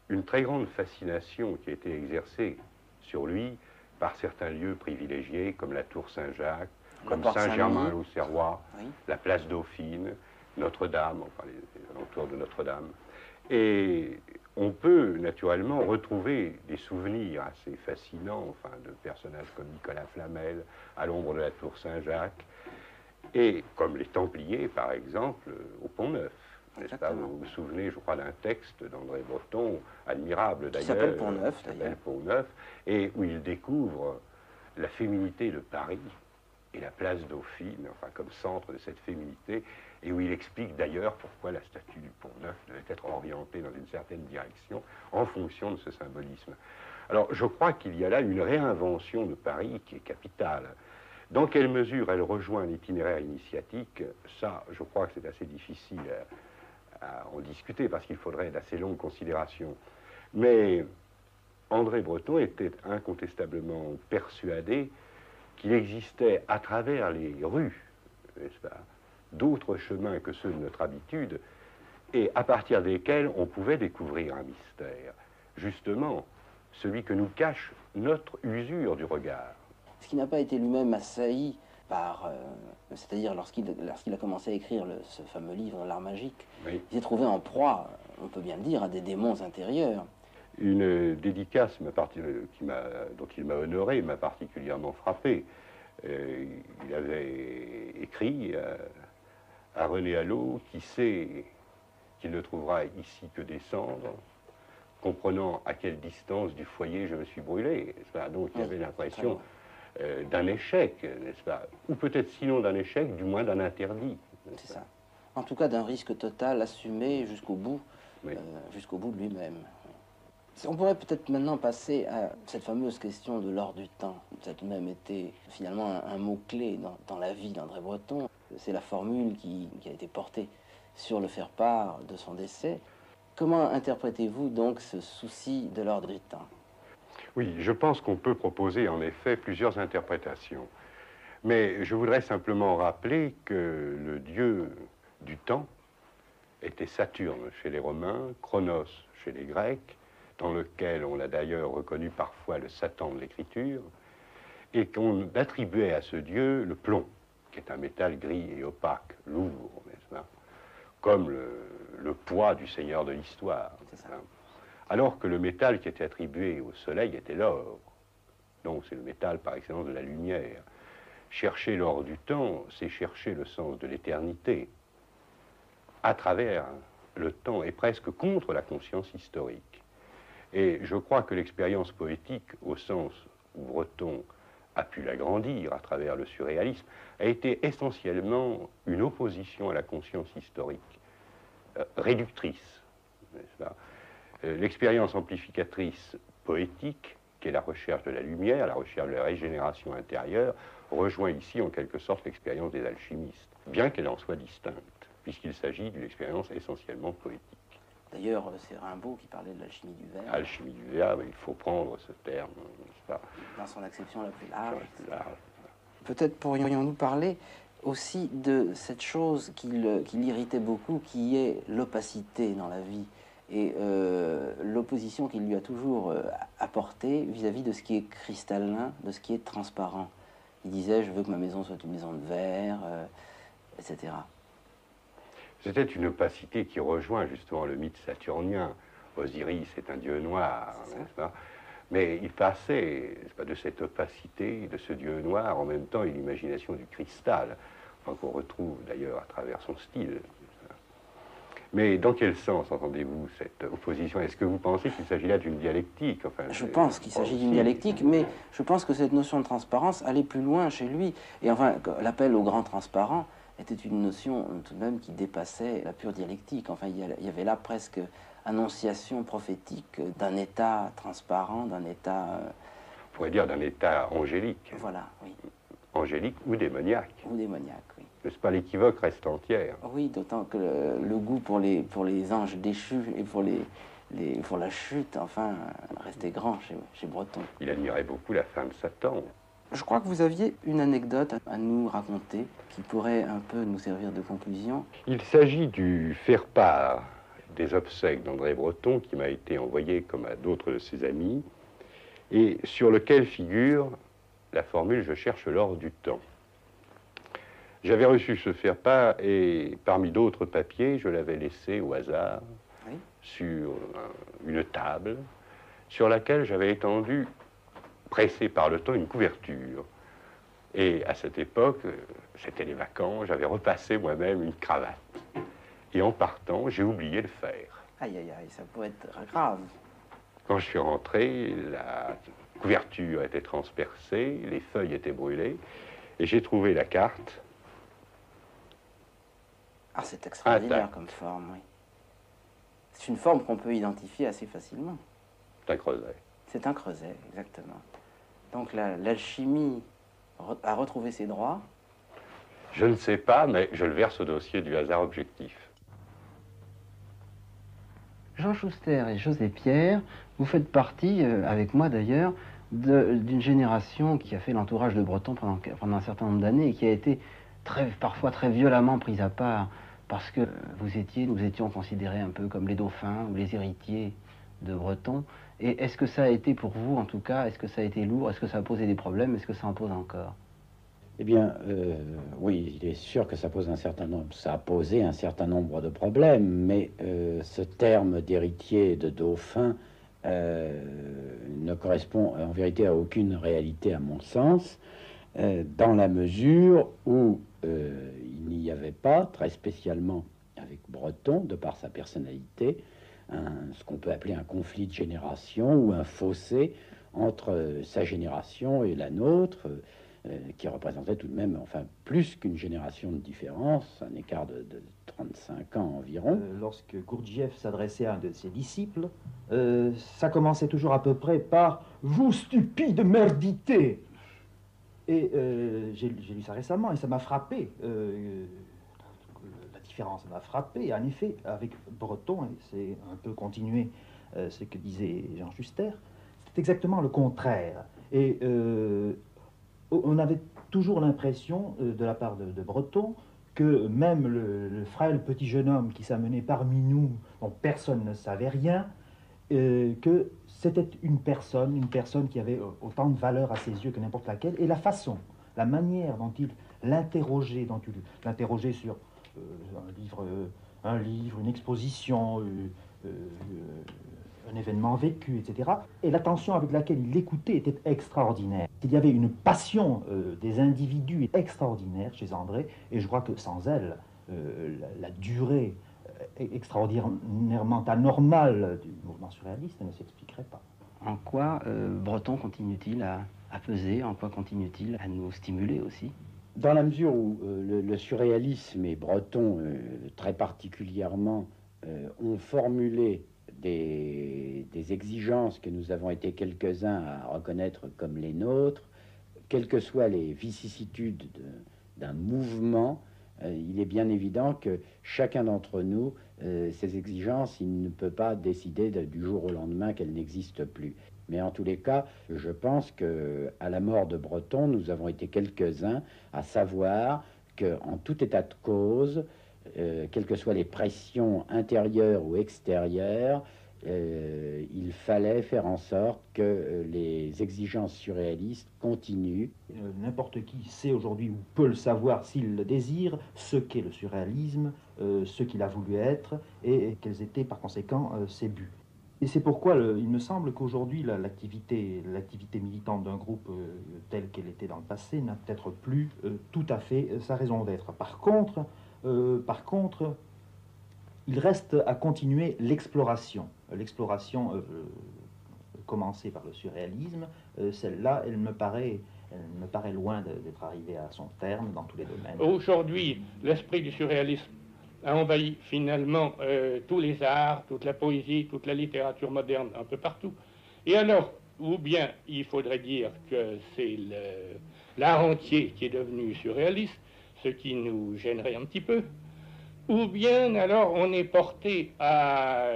une très grande fascination qui a été exercée sur lui par certains lieux privilégiés, comme la Tour Saint-Jacques, comme Saint-Germain-l'Auxerrois, oui. La place Dauphine, Notre-Dame, enfin les alentours de Notre-Dame. Et on peut naturellement retrouver des souvenirs assez fascinants, enfin, de personnages comme Nicolas Flamel, à l'ombre de la Tour Saint-Jacques, et comme les Templiers, par exemple, au Pont-Neuf. N'est-ce pas? Vous vous souvenez, je crois, d'un texte d'André Breton, admirable d'ailleurs, qui s'appelle Pont-Neuf, Pont-Neuf, et où il découvre la féminité de Paris et la place Dauphine, enfin comme centre de cette féminité, et où il explique d'ailleurs pourquoi la statue du Pont-Neuf devait être orientée dans une certaine direction en fonction de ce symbolisme. Alors je crois qu'il y a là une réinvention de Paris qui est capitale. Dans quelle mesure elle rejoint un itinéraire initiatique, ça, je crois que c'est assez difficile à en discuter parce qu'il faudrait d'assez longues considérations. Mais André Breton était incontestablement persuadé qu'il existait à travers les rues, n'est-ce pas, d'autres chemins que ceux de notre habitude, et à partir desquels on pouvait découvrir un mystère, justement celui que nous cache notre usure du regard. Ce qui n'a pas été lui-même assailli par, c'est-à-dire lorsqu'il a commencé à écrire ce fameux livre, L'Art magique, oui. Il s'est trouvé en proie, on peut bien le dire, à des démons intérieurs. Une dédicace dont il m'a honoré m'a particulièrement frappé. Il avait écrit à René Allot, qui sait qu'il ne trouvera ici que des cendres, comprenant à quelle distance du foyer je me suis brûlé. Donc il avait l'impression d'un échec, n'est-ce pas? Ou peut-être sinon d'un échec, du moins d'un interdit. C'est ça. En tout cas d'un risque total assumé jusqu'au bout, oui. Jusqu'au bout de lui-même. On pourrait peut-être maintenant passer à cette fameuse question de l'or du temps. Ça a tout de même été finalement un mot-clé dans la vie d'André Breton. C'est la formule qui a été portée sur le faire-part de son décès. Comment interprétez-vous donc ce souci de l'or du temps? Oui, je pense qu'on peut proposer en effet plusieurs interprétations. Mais je voudrais simplement rappeler que le dieu du temps était Saturne chez les Romains, Chronos chez les Grecs, dans lequel on a d'ailleurs reconnu parfois le Satan de l'écriture, et qu'on attribuait à ce dieu le plomb, qui est un métal gris et opaque, lourd, n'est-ce pas, comme le poids du seigneur de l'histoire. Alors que le métal qui était attribué au soleil était l'or. Donc c'est le métal par excellence de la lumière. Chercher l'or du temps, c'est chercher le sens de l'éternité à travers le temps et presque contre la conscience historique. Et je crois que l'expérience poétique, au sens où Breton a pu l'agrandir à travers le surréalisme, a été essentiellement une opposition à la conscience historique, réductrice, n'est-ce pas ? L'expérience amplificatrice poétique, qui est la recherche de la lumière, la recherche de la régénération intérieure, rejoint ici en quelque sorte l'expérience des alchimistes, bien qu'elle en soit distincte, puisqu'il s'agit d'une expérience essentiellement poétique. D'ailleurs, c'est Rimbaud qui parlait de l'alchimie du verre. Alchimie du verre, il faut prendre ce terme, n'est-ce pas, dans son acception la plus large. Peut-être pourrions-nous parler aussi de cette chose qui l'irritait beaucoup, qui est l'opacité dans la vie, et l'opposition qu'il lui a toujours apportée vis-à-vis de ce qui est cristallin, de ce qui est transparent. Il disait, je veux que ma maison soit une maison de verre, etc. C'était une opacité qui rejoint justement le mythe saturnien. Osiris est un dieu noir, n'est-ce pas? Mais il passait, n'est-ce pas, de cette opacité, de ce dieu noir, en même temps une imagination du cristal, enfin, qu'on retrouve d'ailleurs à travers son style. Mais dans quel sens entendez-vous cette opposition? Est-ce que vous pensez qu'il s'agit là d'une dialectique? Enfin, je pense qu'il s'agit d'une dialectique, mais je pense que cette notion de transparence allait plus loin chez lui. Et enfin, l'appel au grand transparent était une notion tout de même qui dépassait la pure dialectique. Enfin, il y avait là presque annonciation prophétique d'un état transparent, d'un état... on pourrait dire d'un état angélique. Voilà, oui. Angélique ou démoniaque. Ou démoniaque, oui. N'est-ce pas, l'équivoque reste entière. Oui, d'autant que le goût pour les anges déchus et pour la chute, enfin, restait grand chez Breton. Il admirait beaucoup la femme Satan. Je crois que vous aviez une anecdote à nous raconter qui pourrait un peu nous servir de conclusion. Il s'agit du faire-part des obsèques d'André Breton qui m'a été envoyé comme à d'autres de ses amis et sur lequel figure la formule « je cherche l'or du temps ». J'avais reçu ce faire-part et parmi d'autres papiers, je l'avais laissé au hasard sur une table sur laquelle j'avais étendu, pressé par le temps, une couverture. Et à cette époque, c'était les vacances, j'avais repassé moi-même une cravate. Et en partant, j'ai oublié de faire. Aïe, aïe, aïe, ça pourrait être grave. Quand je suis rentré, la couverture était transpercée, les feuilles étaient brûlées, et j'ai trouvé la carte. Ah, c'est extraordinaire comme forme, oui. C'est une forme qu'on peut identifier assez facilement. C'est un creuset. C'est un creuset, exactement. Donc l'alchimie a retrouvé ses droits. Je ne sais pas, mais je le verse au dossier du hasard objectif. Jean Schuster et José Pierre, vous faites partie, avec moi d'ailleurs, d'une génération qui a fait l'entourage de Breton pendant un certain nombre d'années et qui a été parfois très violemment prise à part parce que nous étions considérés un peu comme les dauphins ou les héritiers de Breton. Et est-ce que ça a été pour vous, en tout cas, est-ce que ça a été lourd, est-ce que ça a posé des problèmes, est-ce que ça en pose encore? Eh bien, oui, il est sûr que ça a posé un certain nombre de problèmes, mais ce terme d'héritier de dauphin ne correspond en vérité à aucune réalité à mon sens, dans la mesure où il n'y avait pas, très spécialement avec Breton, de par sa personnalité, ce qu'on peut appeler un conflit de génération ou un fossé entre sa génération et la nôtre, qui représentait tout de même, enfin, plus qu'une génération de différence, un écart de 35 ans environ. Lorsque Gurdjieff s'adressait à un de ses disciples, ça commençait toujours à peu près par « Vous stupide merdité !» Et j'ai lu ça récemment et ça m'a frappé. La différence m'a frappé. En effet, avec Breton, et c'est un peu continuer ce que disait Jean Schuster, C'est exactement le contraire. Et on avait toujours l'impression, de la part de Breton, que même le frêle petit jeune homme qui s'amenait parmi nous, dont personne ne savait rien, que c'était une personne qui avait autant de valeur à ses yeux que n'importe laquelle, et la façon, la manière dont il l'interrogeait, sur un livre, une exposition, un événement vécu, etc. Et l'attention avec laquelle il l'écoutait était extraordinaire. Il y avait une passion des individus extraordinaire chez André, et je crois que sans elle, la durée extraordinairement anormale du mouvement surréaliste ne s'expliquerait pas. En quoi Breton continue-t-il à peser? En quoi continue-t-il à nous stimuler aussi? Dans la mesure où le surréalisme et Breton très particulièrement ont formulé des exigences que nous avons été quelques-uns à reconnaître comme les nôtres, quelles que soient les vicissitudes d'un mouvement, il est bien évident que chacun d'entre nous, ces exigences, il ne peut pas décider du jour au lendemain qu'elles n'existent plus. Mais en tous les cas, je pense qu'à la mort de Breton, nous avons été quelques-uns à savoir qu'en tout état de cause, quelles que soient les pressions intérieures ou extérieures, il fallait faire en sorte que les exigences surréalistes continuent. N'importe qui sait aujourd'hui, ou peut le savoir s'il le désire, ce qu'est le surréalisme, ce qu'il a voulu être, et quels étaient par conséquent ses buts. Et c'est pourquoi il me semble qu'aujourd'hui l'activité militante d'un groupe telle qu'elle était dans le passé n'a peut-être plus tout à fait sa raison d'être. Par contre, il reste à continuer l'exploration. L'exploration commencée par le surréalisme, celle-là, elle me paraît loin d'être arrivée à son terme dans tous les domaines. Aujourd'hui, l'esprit du surréalisme a envahi finalement tous les arts, toute la poésie, toute la littérature moderne, un peu partout. Et alors, ou bien il faudrait dire que c'est l'art entier qui est devenu surréaliste, ce qui nous gênerait un petit peu, ou bien alors on est porté à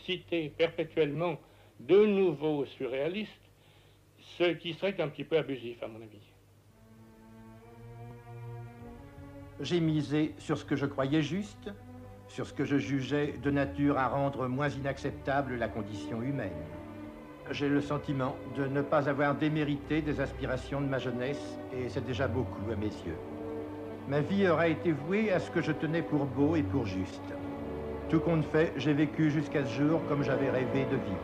citer perpétuellement de nouveaux surréalistes, ce qui serait un petit peu abusif à mon avis. J'ai misé sur ce que je croyais juste, sur ce que je jugeais de nature à rendre moins inacceptable la condition humaine. J'ai le sentiment de ne pas avoir démérité des aspirations de ma jeunesse, et c'est déjà beaucoup à mes yeux. Ma vie aura été vouée à ce que je tenais pour beau et pour juste. Tout compte fait, j'ai vécu jusqu'à ce jour comme j'avais rêvé de vivre.